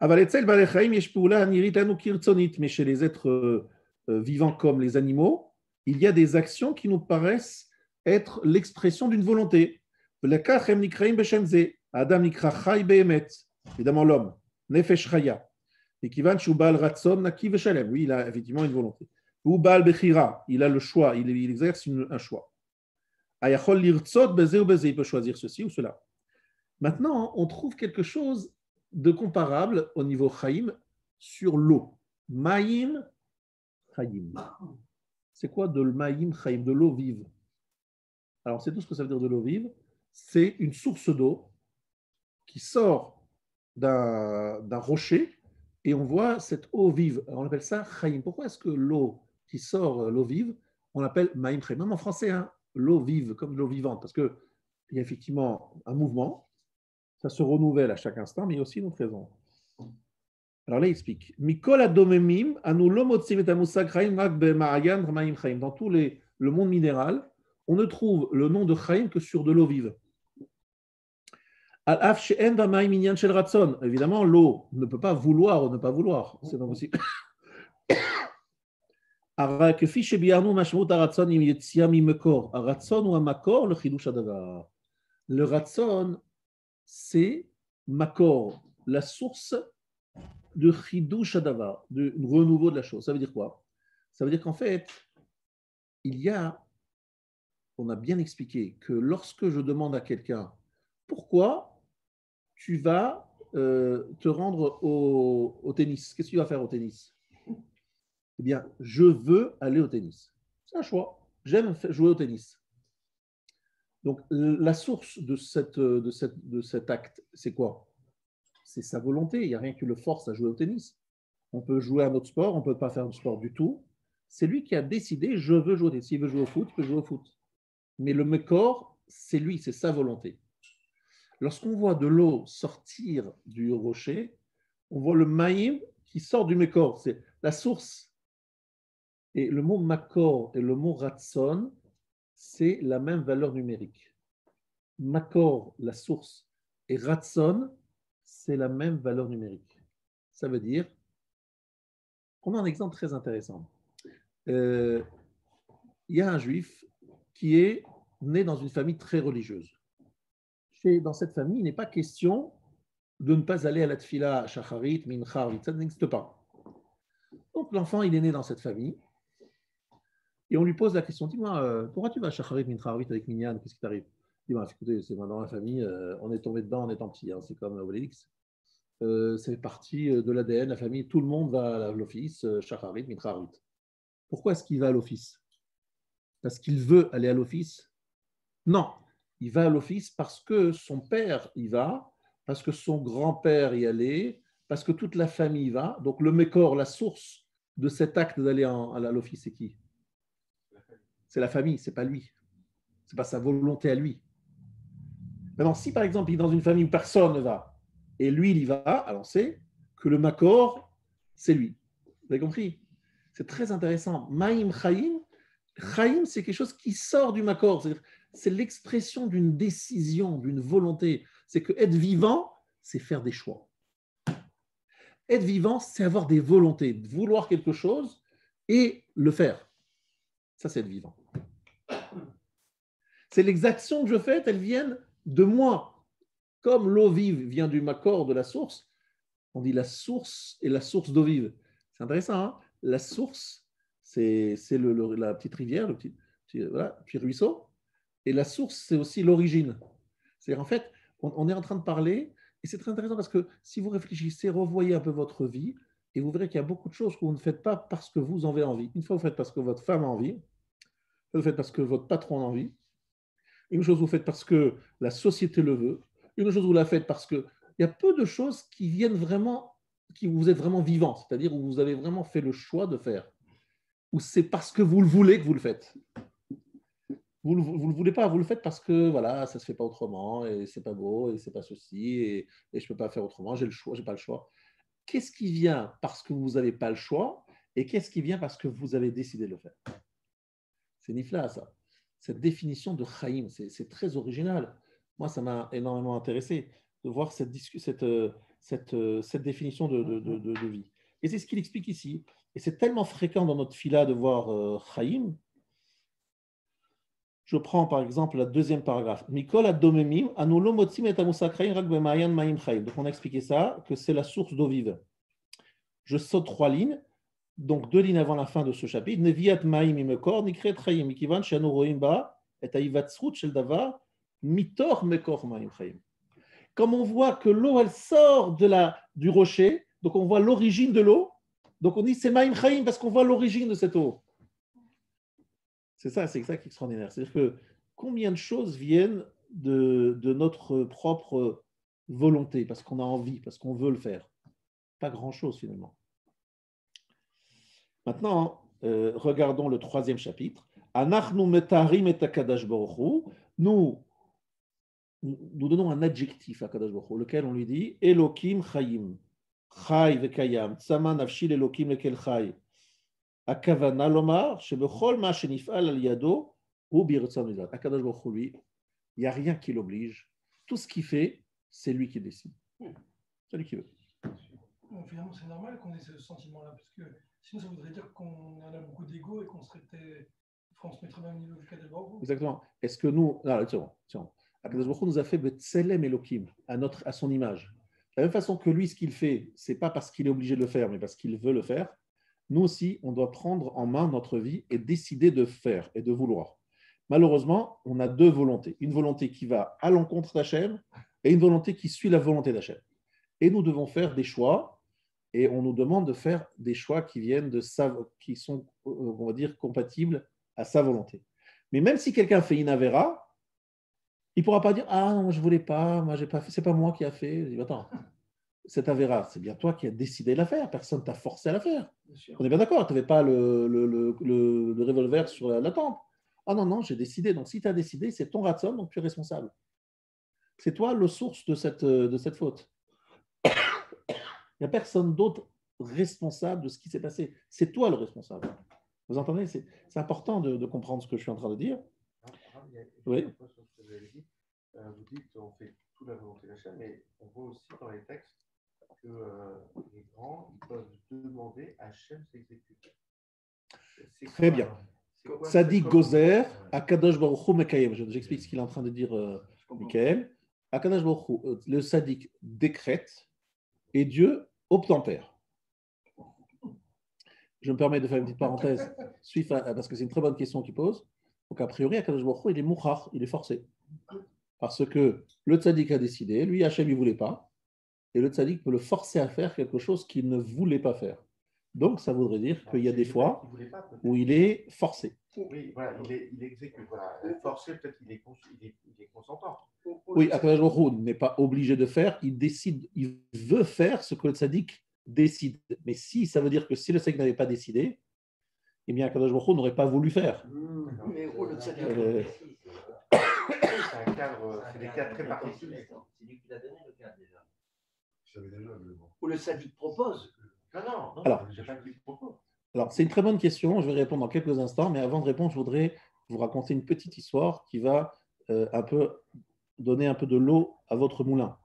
S1: Aval etzel bale chaim yesh pula anirit anu kirtzonit. Mais chez les êtres vivants comme les animaux, il y a des actions qui nous paraissent être l'expression d'une volonté. V'lekachem nikraim beshem ze. Adam nikra chai behemet, évidemment l'homme, nefesh chaya, et kivan shu baal ratzon naki veshalem, oui, il a effectivement une volonté. Ou baal bechira, il a le choix, il exerce un choix. Ayachol lirtzot beze ou beze, il peut choisir ceci ou cela. Maintenant, on trouve quelque chose de comparable au niveau chaim sur l'eau. Maïm chaim. C'est quoi de maïm chaim, de l'eau vive? Alors, c'est tout ce que ça veut dire de l'eau vive. C'est une source d'eau qui sort d'un rocher et on voit cette eau vive. Alors on appelle ça chaim. Pourquoi est-ce que l'eau qui sort, l'eau vive, on l'appelle maïm chaim? Même en français, hein, l'eau vive, comme l'eau vivante, parce qu'il y a effectivement un mouvement, ça se renouvelle à chaque instant, mais il y a aussi une autre raison. Alors là, il explique. Mikol adomemim anu lo motzim et amusag chaim rak b'ma'ayan maïm chaim. Dans tout le monde minéral, on ne trouve le nom de chaim que sur de l'eau vive. Évidemment, l'eau ne peut pas vouloir ou ne pas vouloir. C'est pas possible. Le ratson, c'est Makor, la source de Chidush Hadavar, de renouveau de la chose. Ça veut dire quoi? Ça veut dire qu'en fait, on a bien expliqué que lorsque je demande à quelqu'un pourquoi tu vas te rendre au tennis, qu'est-ce que tu vas faire au tennis? Eh bien, je veux aller au tennis. C'est un choix. J'aime jouer au tennis. Donc, la source de cet acte, c'est quoi? C'est sa volonté. Il n'y a rien qui le force à jouer au tennis. On peut jouer à un autre sport, on ne peut pas faire de sport du tout. C'est lui qui a décidé, je veux jouer au tennis. S'il veut jouer au foot, il peut jouer au foot. Mais le Mekor, c'est lui, c'est sa volonté. Lorsqu'on voit de l'eau sortir du rocher, on voit le Maïm qui sort du Mekor. C'est la source. Et le mot Makor et le mot Ratson, c'est la même valeur numérique. Makor, la source, et Ratson, c'est la même valeur numérique. Ça veut dire, on a un exemple très intéressant. Il y a un juif qui est né dans une famille très religieuse. Dans cette famille, il n'est pas question de ne pas aller à la tfila, shacharit, mincha, ça n'existe pas. Donc l'enfant, il est né dans cette famille, et on lui pose la question, dis-moi, pourquoi tu vas à shacharit, mincha, avec Minyan, qu'est-ce qui t'arrive? Il dit, écoutez, c'est dans la famille, on est tombé dedans en étant petit, hein, c'est comme Obélix. C'est partie de l'ADN, la famille, tout le monde va à l'office, shacharit, mincha. Pourquoi est-ce qu'il va à l'office? Parce qu'il veut aller à l'office? Non, il va à l'office parce que son père y va, parce que son grand-père y allait, parce que toute la famille y va. Donc le Mékor, la source de cet acte d'aller à l'office, c'est qui? C'est la famille, c'est pas lui. C'est pas sa volonté à lui. Maintenant, si par exemple il est dans une famille où personne ne va, et lui il y va, alors c'est que le Makor, c'est lui. Vous avez compris? C'est très intéressant. Maïm Chaim, Chaim, c'est quelque chose qui sort du Makor. C'est l'expression d'une décision, d'une volonté. C'est que être vivant, c'est faire des choix. Être vivant, c'est avoir des volontés, vouloir quelque chose et le faire. Ça, c'est être vivant. C'est les actions que je fais, elles viennent de moi. Comme l'eau vive vient du Makor, de la source, on dit la source et la source d'eau vive. C'est intéressant, hein? La source, c'est la petite rivière, le petit ruisseau. Et la source, c'est aussi l'origine. C'est-à-dire, en fait, on est en train de parler, et c'est très intéressant parce que si vous réfléchissez, revoyez un peu votre vie, et vous verrez qu'il y a beaucoup de choses que vous ne faites pas parce que vous en avez envie. Une fois, vous faites parce que votre femme a envie, vous faites parce que votre patron a envie, une chose, vous faites parce que la société le veut, une chose, vous la faites parce que il y a peu de choses qui viennent vraiment, qui vous êtes vraiment vivant, c'est-à-dire où vous avez vraiment fait le choix de faire, ou c'est parce que vous le voulez que vous le faites. Vous ne le voulez pas, vous le faites parce que voilà, ça ne se fait pas autrement, et c'est pas beau, et c'est pas ceci, et je ne peux pas faire autrement, j'ai le choix, j'ai pas le choix. Qu'est-ce qui vient parce que vous n'avez pas le choix, et qu'est-ce qui vient parce que vous avez décidé de le faire? C'est nifla, ça. Cette définition de Chaim, c'est très original. Moi, ça m'a énormément intéressé de voir cette définition de vie. Et c'est ce qu'il explique ici. Et c'est tellement fréquent dans notre fila de voir Chaim. Je prends par exemple la deuxième paragraphe. Mikol adomemim anulo motzim et amusakhaim rak bemayan maim chaim. Donc on a expliqué ça, que c'est la source d'eau vive. Je saute 3 lignes, donc 2 lignes avant la fin de ce chapitre. Neviat maim imekor nikret chaim mikivan shanu roim ba et aivatsrut shel davar mitor mekor maim chaim. Comme on voit que l'eau elle sort du rocher, donc on voit l'origine de l'eau. Donc on dit c'est maim chaim parce qu'on voit l'origine de cette eau. C'est ça qui est extraordinaire. C'est-à-dire que combien de choses viennent de notre propre volonté, parce qu'on a envie, parce qu'on veut le faire. Pas grand-chose finalement. Maintenant, regardons le 3e chapitre. Anachnu metarim et akadash baruch hu. Nous donnons un adjectif à Kadash Baruch Hu, lequel on lui dit Elokim chayim, chay vekayam, tsama nafshi l'Elokim lekel chay. Akavana lomar, shebechol ma shenifal al yado, ou birtzon mizat. Akadosh Baruch Hu, lui, il n'y a rien qui l'oblige. Tout ce qu'il fait, c'est lui qui décide. C'est lui qui veut.
S2: Bon, finalement, c'est normal qu'on ait ce sentiment-là, parce que sinon, ça voudrait dire qu'on a beaucoup d'ego et qu'on se mettrait même au niveau du Kadosh Baruch Hu.
S1: Exactement. Est-ce que nous. Non, tiens. Akadosh Baruch Hu nous a fait B'Tselem Elokim, à son image. De la même façon que lui, ce qu'il fait, ce n'est pas parce qu'il est obligé de le faire, mais parce qu'il veut le faire. Nous aussi, on doit prendre en main notre vie et décider de faire et de vouloir. Malheureusement, on a deux volontés. Une volonté qui va à l'encontre d'Hachem et une volonté qui suit la volonté d'Hachem. Et nous devons faire des choix, et on nous demande de faire des choix qui viennent qui sont, on va dire, compatibles à sa volonté. Mais même si quelqu'un fait une avéra, il ne pourra pas dire « Ah, non, je ne voulais pas, moi, j'ai pas fait, c'est pas moi qui a fait. » Je dis « Attends, cette avéra, c'est bien toi qui as décidé de la faire, personne ne t'a forcé à la faire. » On est bien d'accord, tu n'avais pas le revolver sur la tempe. Ah non, non, j'ai décidé. Donc, si tu as décidé, c'est ton ratson, donc tu es responsable. C'est toi le source de cette faute. Il n'y a personne d'autre responsable de ce qui s'est passé. C'est toi le responsable. Vous entendez? C'est important de comprendre ce que je suis en train de dire. Oui.
S3: Vous dites qu'on fait tout la volonté d'Hachem, mais on voit aussi dans les textes que les grands ils peuvent demander à Hachem s'exécuter.
S1: Très bien. Tzadik Gozer, Akadosh Baruch Hu Mekayem. J'explique ce qu'il est en train de dire, Michael. Akadosh Baruch Hu, le Tzadik décrète et Dieu obtempère. Je me permets de faire une petite parenthèse, parce que c'est une très bonne question qu'il pose. Donc, a priori, Akadosh Baruch Hu, il est mouchar, il est forcé. Parce que le Tzadik a décidé, lui, Hachem, il ne voulait pas, et le Tzadik peut le forcer à faire quelque chose qu'il ne voulait pas faire. Donc, ça voudrait dire qu'il y a des fois où il est forcé.
S3: Oui, voilà, il exécute. Voilà. Forcé, peut-être qu'il est consentant.
S1: Oui, Akadosh Baruch Hu n'est pas obligé de faire, il décide, il veut faire ce que le Tzadik décide. Mais si ça veut dire que si le Tzadik n'avait pas décidé, eh bien, Akadosh Baruch Hu n'aurait pas voulu faire.
S4: Mais le Tzadik,
S3: c'est un cadre, c'est des cas très particuliers.
S4: C'est lui qui l'a donné le cadre déjà.
S3: Je savais déjà, mais bon.
S4: Ou le Tzadik propose.
S3: Non,
S1: alors,
S3: j'ai pas dit propose.
S1: Alors, c'est une très bonne question. Je vais répondre dans quelques instants. Mais avant de répondre, je voudrais vous raconter une petite histoire qui va un peu donner un peu de l'eau à votre moulin.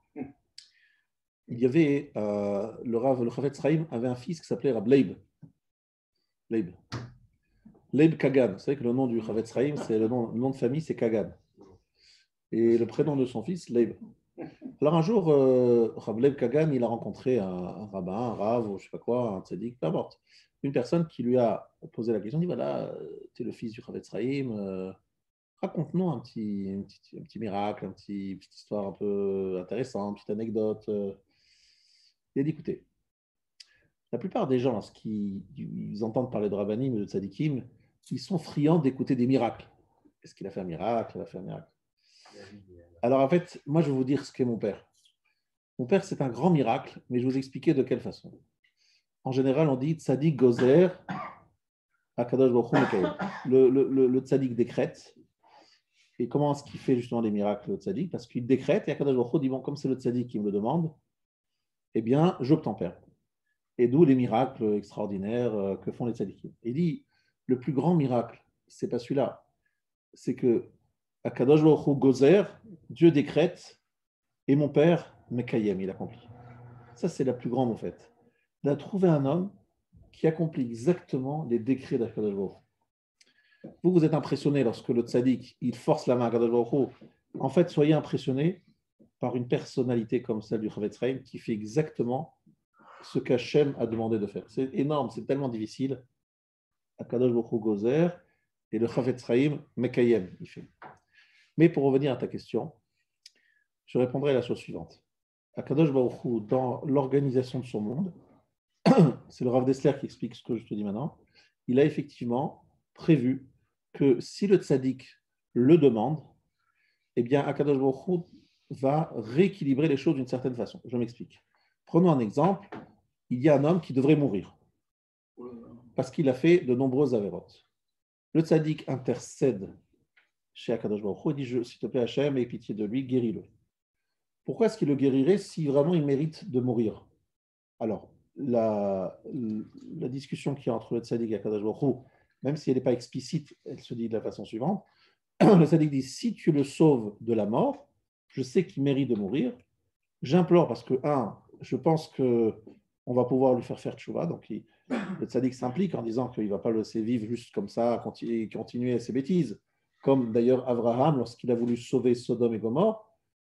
S1: Il y avait le Chavetz Chaim avait un fils qui s'appelait Rab Leib. Leib Kagan. Vous savez que le nom du Chavetz Chaim, c'est le nom de famille, c'est Kagan. Et le prénom de son fils, Leib. Alors un jour, Rab Leib Kagan, il a rencontré un rabbin, un rav, ou je ne sais pas quoi, un tzaddik, peu importe. Une personne qui lui a posé la question, dit voilà, tu es le fils du Chavetz Chaim, raconte-nous un petit miracle, une petite histoire un peu intéressante, une petite anecdote. Il a dit écoutez, la plupart des gens, lorsqu'ils entendent parler de rabbanim et de tzaddikim, ils sont friands d'écouter des miracles. Est-ce qu'il a fait un miracle? Il a fait un miracle. Alors en fait, moi je vais vous dire ce qu'est mon père. Mon père, c'est un grand miracle, mais je vais vous expliquer de quelle façon. En général, on dit tzadik gozer, akadosh baruch hu mekayem. Le tzadik décrète. Et comment est-ce qu'il fait justement les miracles, le tzadik? Parce qu'il décrète et akadosh baruch hu dit bon, comme c'est le tzadik qui me le demande, eh bien, j'obtempère. Et d'où les miracles extraordinaires que font les tzadikim. Il dit le plus grand miracle, c'est pas celui-là, c'est que akadosh baruch hu gozer, Dieu décrète, et mon père mekayem, il accomplit. Ça, c'est la plus grande en fait. Il a trouvé un homme qui accomplit exactement les décrets d'Akadosh Baruch Hu. Vous êtes impressionné lorsque le tzaddik, il force la main à Akadosh Baruch Hu. En fait, soyez impressionné par une personnalité comme celle du Chavetz Chaim qui fait exactement ce qu'Hachem a demandé de faire. C'est énorme, c'est tellement difficile. Akadosh Baruch Hu gozer et le Chavetz Chaim mekayem, il fait. Mais pour revenir à ta question, je répondrai à la chose suivante. Akadosh Baruch Hu, dans l'organisation de son monde, c'est le Rav Dessler qui explique ce que je te dis maintenant, il a effectivement prévu que si le tzaddik le demande, eh bien Akadosh Baruch Hu va rééquilibrer les choses d'une certaine façon. Je m'explique. Prenons un exemple. Il y a un homme qui devrait mourir parce qu'il a fait de nombreuses avérotes. Le tzaddik intercède chez Akadosh Baruch Hu et dit s'il te plaît Hachem, aie pitié de lui, guéris-le. Pourquoi est-ce qu'il le guérirait si vraiment il mérite de mourir? Alors, la discussion qu'il y a entre le tzaddik et Akadosh Baruch Hu, même si elle n'est pas explicite, elle se dit de la façon suivante. Le tzaddik dit, si tu le sauves de la mort, je sais qu'il mérite de mourir, j'implore parce que, je pense qu'on va pouvoir lui faire tchouva, donc le tzaddik s'implique en disant qu'il ne va pas le laisser vivre juste comme ça, continuer ses bêtises. Comme d'ailleurs Abraham, lorsqu'il a voulu sauver Sodome et Gomorrhe,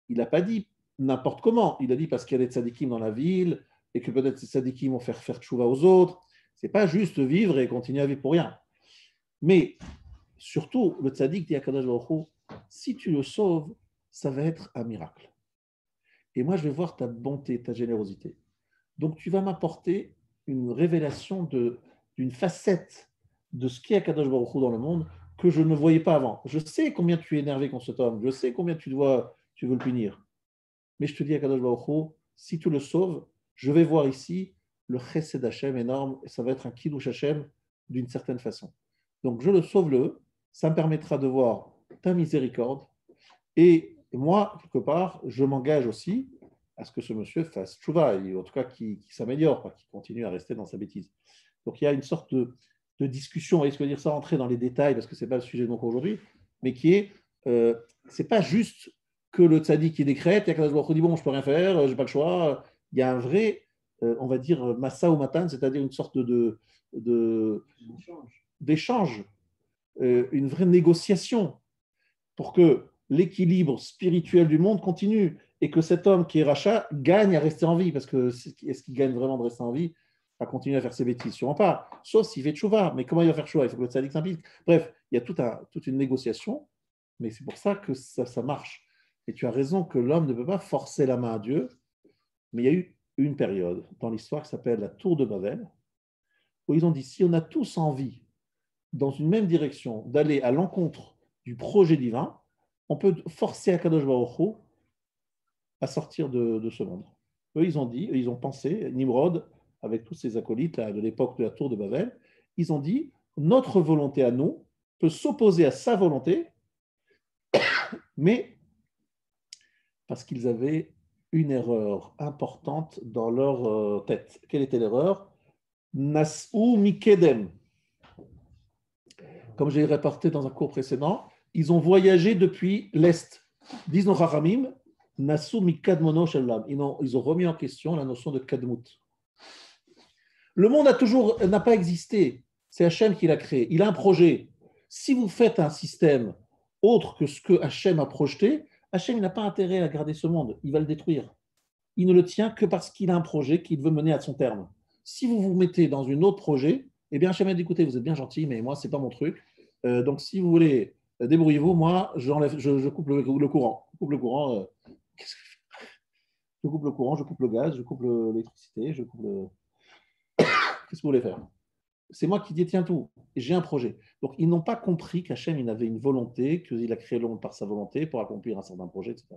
S1: il n'a pas dit n'importe comment. Il a dit parce qu'il y a des tzadikim dans la ville et que peut-être ces tzadikim vont faire tchouva aux autres. Ce n'est pas juste vivre et continuer à vivre pour rien. Mais surtout, le tzadik dit à Kadosh Baruch Hu, si tu le sauves, ça va être un miracle. Et moi, je vais voir ta bonté, ta générosité. Donc, tu vas m'apporter une révélation d'une facette de ce qu'est Kadosh Baruch Hu dans le monde que je ne voyais pas avant. Je sais combien tu es énervé contre cet homme. Je sais combien tu veux le punir. Mais je te dis à Kadosh Baruch Hu, si tu le sauves, je vais voir ici le chesed Hashem énorme et ça va être un kiddush Hashem d'une certaine façon. Donc, je le sauve-le. Ça me permettra de voir ta miséricorde. Et moi, quelque part, je m'engage aussi à ce que ce monsieur fasse tchouva, en tout cas qu'il s'améliore, pas qu'il continue à rester dans sa bêtise. Donc il y a une sorte de discussion, et je veux dire ça rentrer dans les détails, parce que ce n'est pas le sujet de mon cours aujourd'hui, mais qui est, c'est pas juste que le tzaddik qui décrète, et qu'Akadosh Baruch Hu dit bon, je peux rien faire, j'ai pas le choix. Il y a un vrai, on va dire, massa ou matan, c'est-à-dire une sorte d'échange, une vraie négociation pour que l'équilibre spirituel du monde continue et que cet homme qui est rachat gagne à rester en vie. Parce que est-ce qu'il gagne vraiment de rester en vie à continuer à faire ses bêtises? Sûrement pas. Sauf s'il fait tchouva. Mais comment il va faire tchouva? Il faut que le tzaddik s'implique. Bref, il y a toute une négociation, mais c'est pour ça que ça marche. Et tu as raison que l'homme ne peut pas forcer la main à Dieu, mais il y a eu une période dans l'histoire qui s'appelle la Tour de Babel, où ils ont dit, si on a tous envie, dans une même direction, d'aller à l'encontre du projet divin, on peut forcer Akadosh Baruch Hu à sortir de ce monde. Eux, ils ont pensé, Nimrod, avec tous ses acolytes là, de l'époque de la Tour de Babel, ils ont dit, notre volonté à nous peut s'opposer à sa volonté, mais parce qu'ils avaient une erreur importante dans leur tête. Quelle était l'erreur? Nas'u mikedem. Comme j'ai rapporté dans un cours précédent, ils ont voyagé depuis l'Est. Disent nos Chachamim, Nas'u mikadmono shallam. Ils ont remis en question la notion de kadmut. Le monde n'a pas existé. C'est Hachem qui l'a créé. Il a un projet. Si vous faites un système autre que ce que Hachem a projeté, Hachem n'a pas intérêt à garder ce monde. Il va le détruire. Il ne le tient que parce qu'il a un projet qu'il veut mener à son terme. Si vous vous mettez dans un autre projet, eh bien Hachem a dit, écoutez, vous êtes bien gentil, mais moi, ce n'est pas mon truc. Donc, si vous voulez, débrouillez-vous. Moi, je coupe le courant. Je coupe le courant. Je coupe le courant, je coupe le gaz, je coupe l'électricité, je coupe le... Qu'est-ce que vous voulez faire? C'est moi qui détiens tout. Et j'ai un projet. Donc, ils n'ont pas compris qu'Hachem, il avait une volonté, qu'il a créé le monde par sa volonté pour accomplir un certain projet, etc.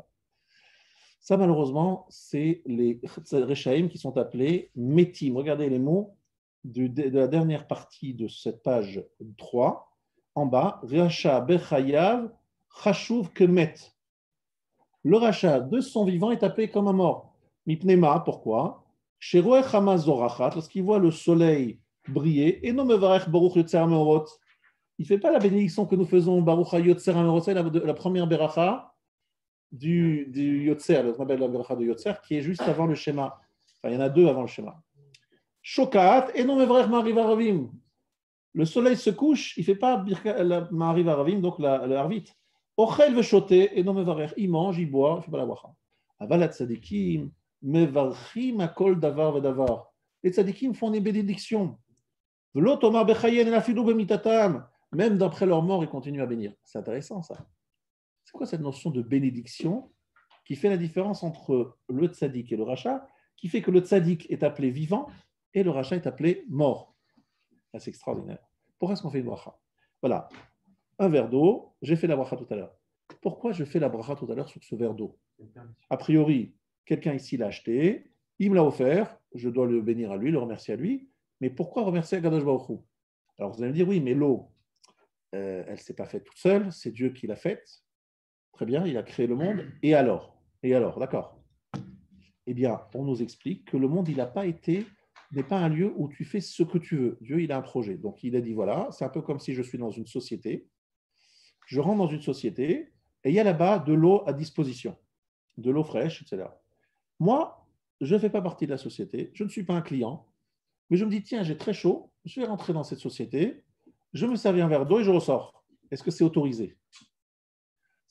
S1: Ça, malheureusement, c'est les Rechaim qui sont appelés Métim. Regardez les mots de la dernière partie de cette page 3. En bas, Racha Bechayav Chashuv Kemet. Le rachat de son vivant est appelé comme un mort. Mipnema, pourquoi? Sheroech Hamaz Zorachat, lorsqu'il voit le soleil briller, et non mevarech Baruch Yotzer Meorot. Il ne fait pas la bénédiction que nous faisons, Baruch Yotzer Meorot, c'est la première beracha du Yotzer, on appelle la beracha de Yotzer, qui est juste avant le schéma. Enfin, il y en a deux avant le schéma. Shokat, et non mevarech Ma'ariv Aravim. Le soleil se couche, il ne fait pas la Ma'ariv Aravim, donc la Harvit. Ochel vechoté, et non mevarech. Il mange, il boit, il ne fait pas la bracha. Avalat tzadikim, mevarchim akol davar vedavar. Les tzadikim font des bénédictions. V'lo tomar bechayen et afilou bemitatam. Même d'après leur mort, ils continuent à bénir. C'est intéressant, ça. C'est quoi cette notion de bénédiction qui fait la différence entre le tzadik et le rachat, qui fait que le tzadik est appelé vivant et le rachat est appelé mort? Là, c'est extraordinaire. Pourquoi est-ce qu'on fait une bracha? Voilà. Un verre d'eau, j'ai fait la bracha tout à l'heure. Pourquoi je fais la bracha tout à l'heure sur ce verre d'eau? A priori, quelqu'un ici l'a acheté, il me l'a offert, je dois le bénir à lui, le remercier à lui, mais pourquoi remercier Akadosh Baruch Hu? Alors vous allez me dire, oui, mais l'eau, elle ne s'est pas faite toute seule, c'est Dieu qui l'a faite. Très bien, il a créé le monde, et alors? Et alors, d'accord. Eh bien, on nous explique que le monde, il n'a pas été, n'est pas un lieu où tu fais ce que tu veux. Dieu, il a un projet. Donc il a dit, voilà, c'est un peu comme si je suis dans une société, je rentre dans une société, et il y a là-bas de l'eau à disposition, de l'eau fraîche, etc. Moi, je ne fais pas partie de la société, je ne suis pas un client, mais je me dis, tiens, j'ai très chaud, je vais rentrer dans cette société, je me sers un verre d'eau et je ressors. Est-ce que c'est autorisé?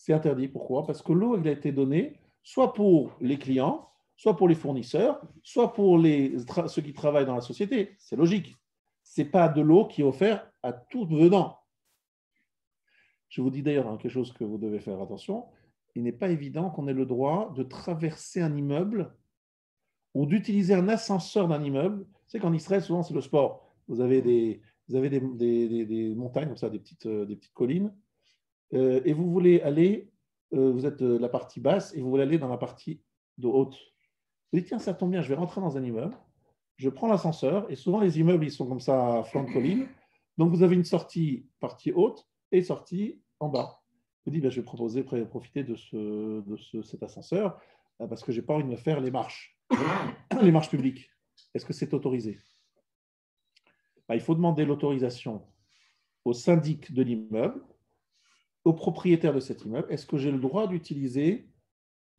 S1: C'est interdit. Pourquoi? Parce que l'eau, elle a été donnée soit pour les clients, soit pour les fournisseurs, soit pour ceux qui travaillent dans la société. C'est logique. Ce n'est pas de l'eau qui est offerte à tout venant. Je vous dis d'ailleurs quelque chose que vous devez faire attention. Il n'est pas évident qu'on ait le droit de traverser un immeuble ou d'utiliser un ascenseur d'un immeuble. C'est qu'en Israël, souvent, c'est le sport. Vous avez des montagnes, comme ça, des petites collines, et vous voulez aller, vous êtes la partie basse, et vous voulez aller dans la partie de haute. Vous dites, tiens, ça tombe bien, je vais rentrer dans un immeuble, je prends l'ascenseur, et souvent, les immeubles, ils sont comme ça, à flanc de colline. Donc, vous avez une sortie partie haute et sortie en bas. Vous dites, ben, je vais profiter de cet ascenseur, parce que je n'ai pas envie de me faire les marches publiques. Est-ce que c'est autorisé? Ben, il faut demander l'autorisation au syndic de l'immeuble, au propriétaire de cet immeuble. Est-ce que j'ai le droit d'utiliser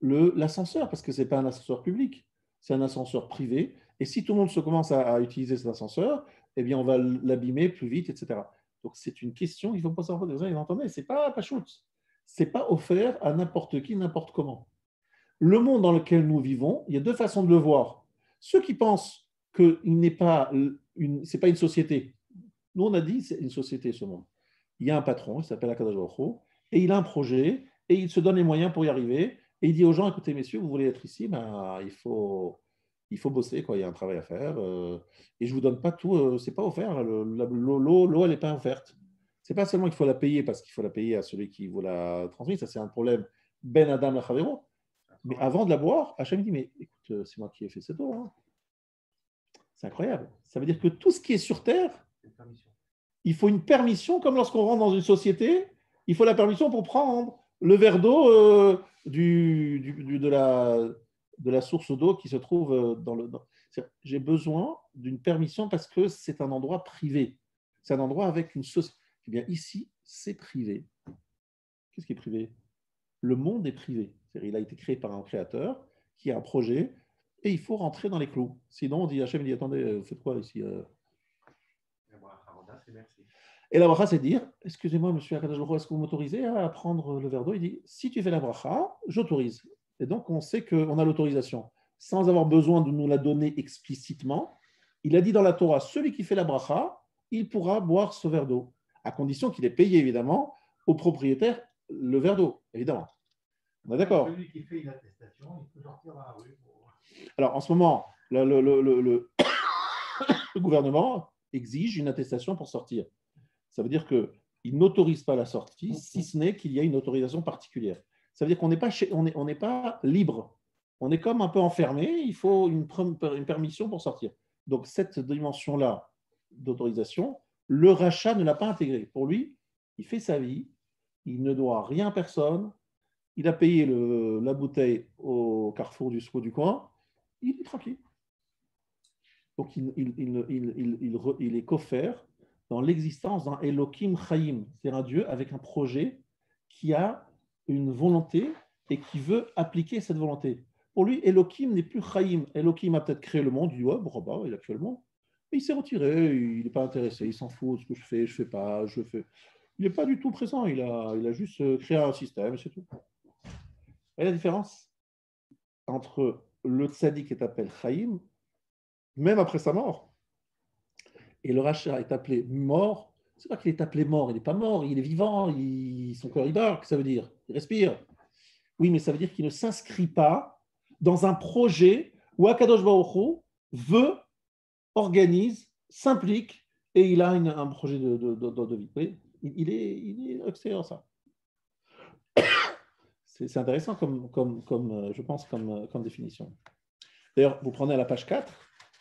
S1: l'ascenseur? Parce que ce n'est pas un ascenseur public, c'est un ascenseur privé. Et si tout le monde se commence à utiliser cet ascenseur, eh bien, on va l'abîmer plus vite, etc. Donc, c'est une question qu'il faut pas savoir. Vous entendez? Ce n'est pas shoot. Ce n'est pas offert à n'importe qui, n'importe comment. Le monde dans lequel nous vivons, il y a deux façons de le voir. Ceux qui pensent que ce n'est pas une société. Nous, on a dit c'est une société, ce monde. Il y a un patron, il s'appelle Akadosh Baruch Hu, et il a un projet, et il se donne les moyens pour y arriver, et il dit aux gens, écoutez, messieurs, vous voulez être ici, ben, il faut bosser, quoi. Il y a un travail à faire, et je ne vous donne pas tout, ce n'est pas offert, l'eau, elle n'est pas offerte. Ce n'est pas seulement qu'il faut la payer, parce qu'il faut la payer à celui qui vous la transmet, ça c'est un problème, Ben Adam Lachavero, mais avant de la boire, Hachem dit, mais écoute, c'est moi qui ai fait cette eau, hein. C'est incroyable. Ça veut dire que tout ce qui est sur Terre, il faut une permission, comme lorsqu'on rentre dans une société, il faut la permission pour prendre le verre d'eau de la source d'eau qui se trouve dans le... J'ai besoin d'une permission parce que c'est un endroit privé. C'est un endroit avec une société. Eh bien, ici, c'est privé. Qu'est-ce qui est privé? Le monde est privé. C'est-à-dire, il a été créé par un créateur qui a un projet et il faut rentrer dans les clous. Sinon, on dit, Hachem dit, attendez, vous faites quoi ici? Et la bracha, c'est de dire, excusez-moi, monsieur Akadosh Baruch Hu, est-ce que vous m'autorisez à prendre le verre d'eau? Il dit, si tu fais la bracha, j'autorise. Et donc, on sait qu'on a l'autorisation. Sans avoir besoin de nous la donner explicitement, il a dit dans la Torah, celui qui fait la bracha, il pourra boire ce verre d'eau, à condition qu'il ait payé, évidemment, au propriétaire le verre d'eau, évidemment. On est d'accord?
S5: Celui qui fait une attestation, il peut sortir dans la rue.
S1: Alors, en ce moment, le gouvernement exige une attestation pour sortir. Ça veut dire qu'il n'autorise pas la sortie, si ce n'est qu'il y a une autorisation particulière. Ça veut dire qu'on n'est pas libre. On est comme un peu enfermé, il faut une permission pour sortir. Donc, cette dimension-là d'autorisation, le rachat ne l'a pas intégrée. Pour lui, il fait sa vie, il ne doit rien à personne, il a payé la bouteille au carrefour du coin, il est tranquille. Donc, il est qu'offert dans l'existence d'un Elohim Chaim, c'est-à-dire un Dieu avec un projet qui a une volonté et qui veut appliquer cette volonté. Pour lui, Elohim n'est plus Chaim. Elohim a peut-être créé le monde, il dit ouais, pourquoi pas, il a créé le monde. Mais il s'est retiré, il n'est pas intéressé, il s'en fout de ce que je fais pas, je fais. Il n'est pas du tout présent, il a juste créé un système, c'est tout. Et la différence entre le tzaddik qui est appelé Chaim, même après sa mort, et le rachat est appelé mort, c'est pas qu'il est appelé mort, il n'est pas mort, il est vivant, son cœur il bat, que ça veut dire? Il respire. Oui, mais ça veut dire qu'il ne s'inscrit pas dans un projet où Akadosh Baruch Hu veut, organise, s'implique et il a un projet de vie. Oui, il est extérieur à ça. C'est intéressant je pense, comme définition. D'ailleurs, vous prenez à la page 4,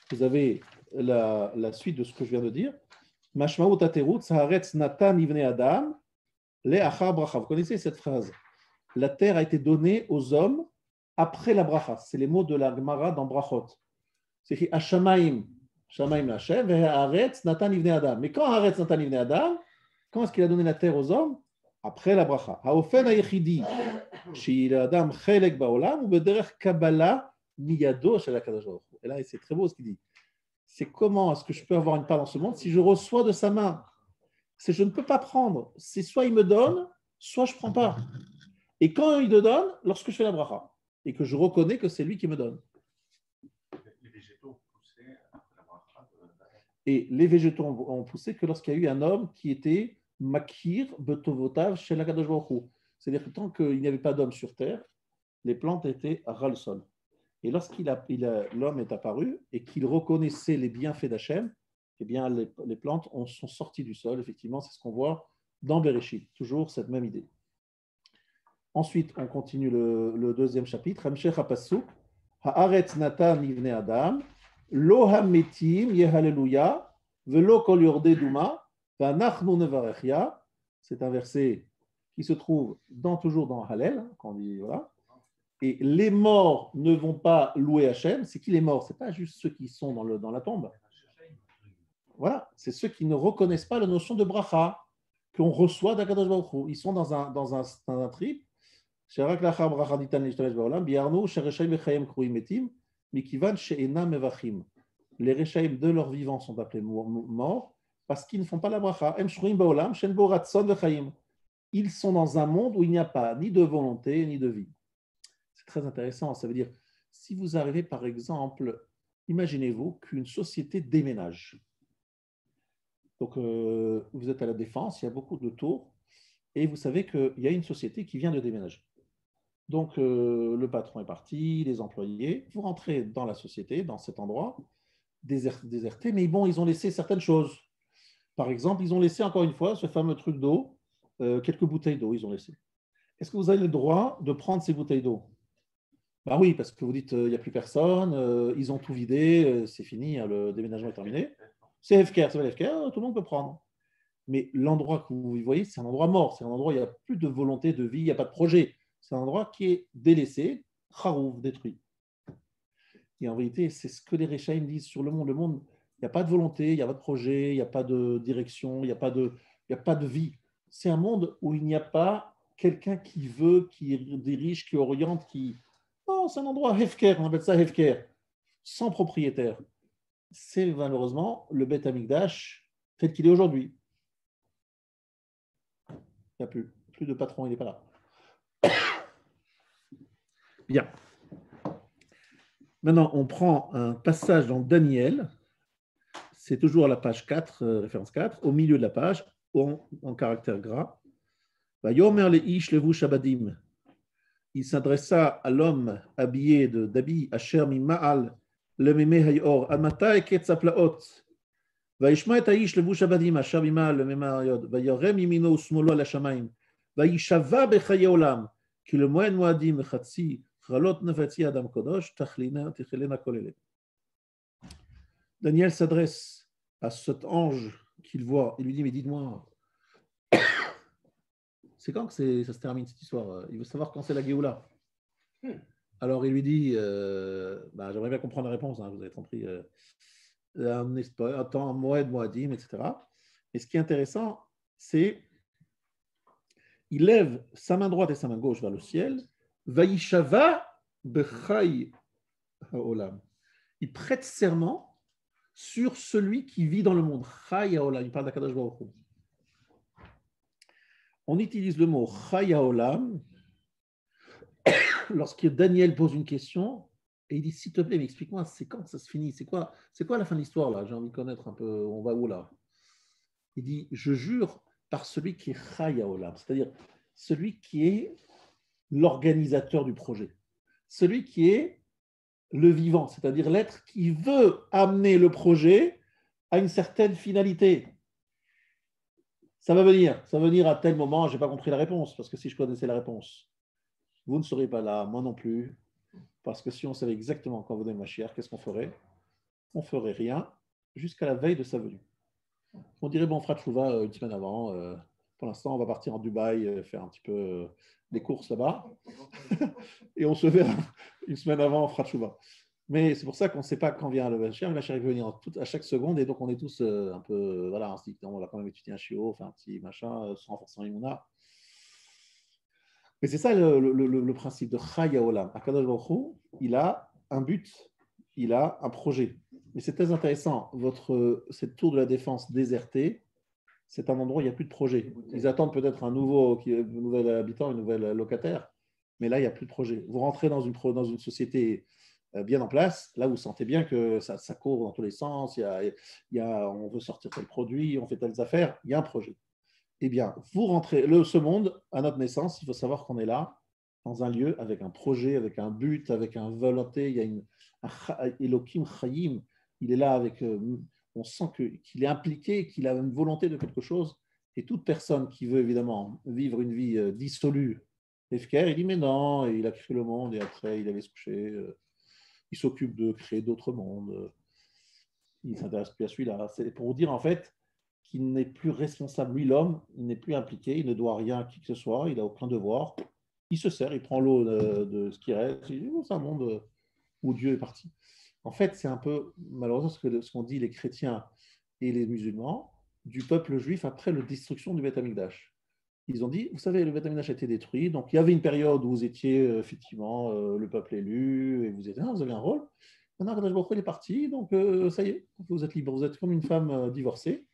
S1: vous avez la suite de ce que je viens de dire. Mashmaout aterut saharetz natan ivne adam le'achar bracha. Vous connaissez cette phrase? La terre a été donnée aux hommes après la bracha. C'est les mots de la Gemara dans Brachot. C'est écrit Hashamaim, Shamaim Hashem, ve'haaretz natan ivne adam. Mais quand haaretz natan ivne adam, quand est-ce qu'il a donné la terre aux hommes? Après la bracha. Haofen ha'yechidi she'il adam chelek ba'olam u'bederech kabbalah miyado shel HaKadosh Baruch Hu. Et là, c'est très beau ce qu'il dit. C'est comment est-ce que je peux avoir une part dans ce monde si je reçois de sa main? Je ne peux pas prendre. C'est soit il me donne, soit je ne prends pas. Et quand il le donne, lorsque je fais la bracha, et que je reconnais que c'est lui qui me donne.
S3: Les végétaux ont poussé après la bracha.
S1: Et les végétaux ont poussé que lorsqu'il y a eu un homme qui était makir betovotav chez la Kadosh Baruch Hu. C'est-à-dire que tant qu'il n'y avait pas d'homme sur terre, les plantes étaient ras le sol. Et l'homme est apparu et qu'il reconnaissait les bienfaits d'Hachem, eh bien les plantes sont sorties du sol. Effectivement, c'est ce qu'on voit dans Bereshit. Toujours cette même idée. Ensuite, on continue le deuxième chapitre. Hamshech HaPasuk, Haaretz Natan Livne Adam, Lo Hametim Yehaleluya, Velo Kol Yordei Duma, Vanachnu Nevarechia. C'est un verset qui se trouve toujours dans Hallel, quand on dit voilà. Et les morts ne vont pas louer Hachem. C'est qui les morts? C'est pas juste ceux qui sont dans la tombe. Voilà, c'est ceux qui ne reconnaissent pas la notion de bracha qu'on reçoit d'Akadosh Baruch Hu. Ils sont dans un trip. Les Rechaim de leur vivant sont appelés morts parce qu'ils ne font pas la bracha. Ils sont dans un monde où il n'y a pas ni de volonté ni de vie. C'est très intéressant. Ça veut dire, si vous arrivez par exemple, imaginez-vous qu'une société déménage. Donc, vous êtes à la Défense, il y a beaucoup de tours, et vous savez qu'il y a une société qui vient de déménager. Donc, le patron est parti, les employés, vous rentrez dans la société, dans cet endroit, déserté, mais bon, ils ont laissé certaines choses. Par exemple, ils ont laissé encore une fois ce fameux truc d'eau, quelques bouteilles d'eau, ils ont laissé. Est-ce que vous avez le droit de prendre ces bouteilles d'eau? Ben oui, parce que vous dites il n'y a plus personne, ils ont tout vidé, c'est fini, le déménagement est terminé. C'est Hefker, tout le monde peut prendre. Mais l'endroit que vous voyez, c'est un endroit mort, c'est un endroit où il n'y a plus de volonté de vie, il n'y a pas de projet. C'est un endroit qui est délaissé, Kharouf, détruit. Et en vérité, c'est ce que les Rechaim disent sur le monde. Le monde, il n'y a pas de volonté, il n'y a pas de projet, il n'y a pas de direction, il n'y a pas de vie. C'est un monde où il n'y a pas quelqu'un qui veut, qui dirige, qui oriente, qui... Non, c'est un endroit Hefker, on appelle ça Hefker, sans propriétaire. C'est malheureusement le Beth Amikdash tel qu'il est aujourd'hui. Il n'y a plus de patron, il n'est pas là. Bien. Maintenant, on prend un passage dans Daniel. C'est toujours à la page 4, référence 4, au milieu de la page, en caractère gras. Vayomer leish levu shabadim. Il s'adressa à l'homme habillé d'habits asher mima'al lememe hayor amatai ketzaplaot. וישמע את האיש לבוש הבדים אשר ממעל לממעיות וירם ימינו ושמאלו על השמיים וישבע בחיי עולם כי למועד מועדים וחצי חלות נפצי אדם קדוש תכלנה כל אלה. Daniel s'adresse à cet ange qu'il voit, il lui dit mais dites-moi c'est quand que ça se termine cette histoire? Il veut savoir quand c'est la Géoula. Alors il lui dit j'aimerais bien comprendre la réponse, vous avez compris, attends, Moed, Moadim, etc. Et ce qui est intéressant, c'est il lève sa main droite et sa main gauche vers le ciel, Vaïshava bechai haolam. Il prête serment sur celui qui vit dans le monde. Chai haolam, il parle d'Akadosh Baruch Hu. On utilise le mot Chai haolam lorsque Daniel pose une question. Et il dit, s'il te plaît, mais explique-moi, c'est quand ça se finit? C'est quoi la fin de l'histoire là? J'ai envie de connaître un peu, on va où là? Il dit, je jure par celui qui est Chaya Olam, c'est-à-dire celui qui est l'organisateur du projet, celui qui est le vivant, c'est-à-dire l'être qui veut amener le projet à une certaine finalité. Ça va venir à tel moment, je n'ai pas compris la réponse, parce que si je connaissais la réponse, vous ne seriez pas là, moi non plus. Parce que si on savait exactement quand venait Mashiach, qu'est-ce qu'on ferait? On ne ferait rien jusqu'à la veille de sa venue. On dirait, bon, on fera tchouva une semaine avant. Pour l'instant, on va partir en Dubaï, faire un petit peu des courses là-bas. Et on se verra une semaine avant, on fera tchouva. Mais c'est pour ça qu'on ne sait pas quand vient le Mashiach. Le Mashiach va venir à chaque seconde. Et donc, on est tous un peu, voilà, on se dit, on va quand même étudier un chiot, faire un petit machin, sans renforcer l'imuna. Mais c'est ça le principe de Chaya Olam. Akadosh Baruch Hu, il a un but, il a un projet. Mais c'est très intéressant, cette tour de la défense désertée, c'est un endroit où il n'y a plus de projet. Ils attendent peut-être un nouvel habitant, un nouvel locataire, mais là, il n'y a plus de projet. Vous rentrez dans une société bien en place, là, vous sentez bien que ça court dans tous les sens, on veut sortir tel produit, on fait telles affaires, il y a un projet. Eh bien, vous rentrez, ce monde, à notre naissance, il faut savoir qu'on est là, dans un lieu, avec un projet, avec un but, avec un volonté, il y a un Elohim Chayim, il est là avec, on sent qu'il est impliqué, qu'il a une volonté de quelque chose, et toute personne qui veut évidemment vivre une vie dissolue, Efker, il dit mais non, et il a créé le monde, et après il allait se coucher, il s'occupe de créer d'autres mondes, il ne s'intéresse plus à celui-là. C'est pour vous dire en fait qu'il n'est plus responsable, lui l'homme, il n'est plus impliqué, il ne doit rien à qui que ce soit, il n'a aucun devoir, il se sert, il prend l'eau de ce qui reste, il dit oh, c'est un monde où Dieu est parti. En fait, c'est un peu malheureusement ce qu'ont dit les chrétiens et les musulmans du peuple juif après la destruction du Beth Amikdash. Ils ont dit, vous savez, le Beth Amikdash a été détruit, donc il y avait une période où vous étiez effectivement le peuple élu, et vous avez un rôle. Maintenant, Kadosh Baruch Hu, il est parti, donc ça y est, vous êtes libre, vous êtes comme une femme divorcée,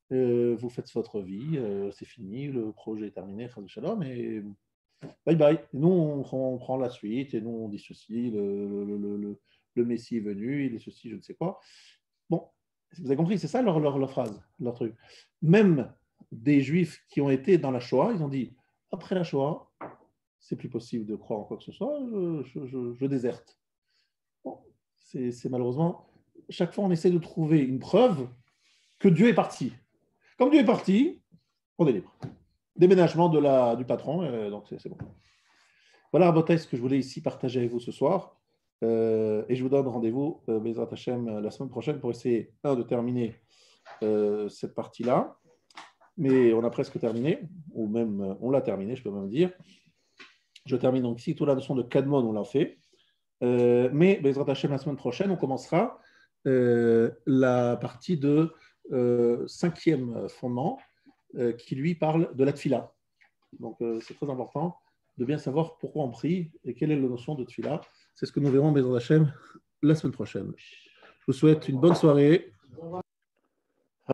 S1: vous faites votre vie, c'est fini, le projet est terminé, Chas Shalom, et bye bye. Et nous, on prend la suite, et nous, on dit ceci, le Messie est venu, il est ceci, je ne sais quoi. Bon, vous avez compris, c'est ça leur phrase, leur truc. Même des Juifs qui ont été dans la Shoah, ils ont dit, après la Shoah, c'est plus possible de croire en quoi que ce soit, je déserte. Bon, c'est malheureusement, chaque fois on essaie de trouver une preuve que Dieu est parti. Comme Dieu est parti, on est libre. Déménagement du patron, donc c'est bon. Voilà, Rabotai, ce que je voulais ici partager avec vous ce soir. Et je vous donne rendez-vous, Bezrat Hashem, la semaine prochaine pour essayer, de terminer cette partie-là. Mais on a presque terminé, ou même on l'a terminé, je peux même dire. Je termine donc ici. Toute la notion de Kadmon, on l'a fait. Mais Bezrat Hashem, la semaine prochaine, on commencera la partie de 5e fondement qui lui parle de la tfila. Donc c'est très important de bien savoir pourquoi on prie et quelle est la notion de tfila. C'est ce que nous verrons Bezrat Hashem la semaine prochaine. Je vous souhaite une bonne soirée.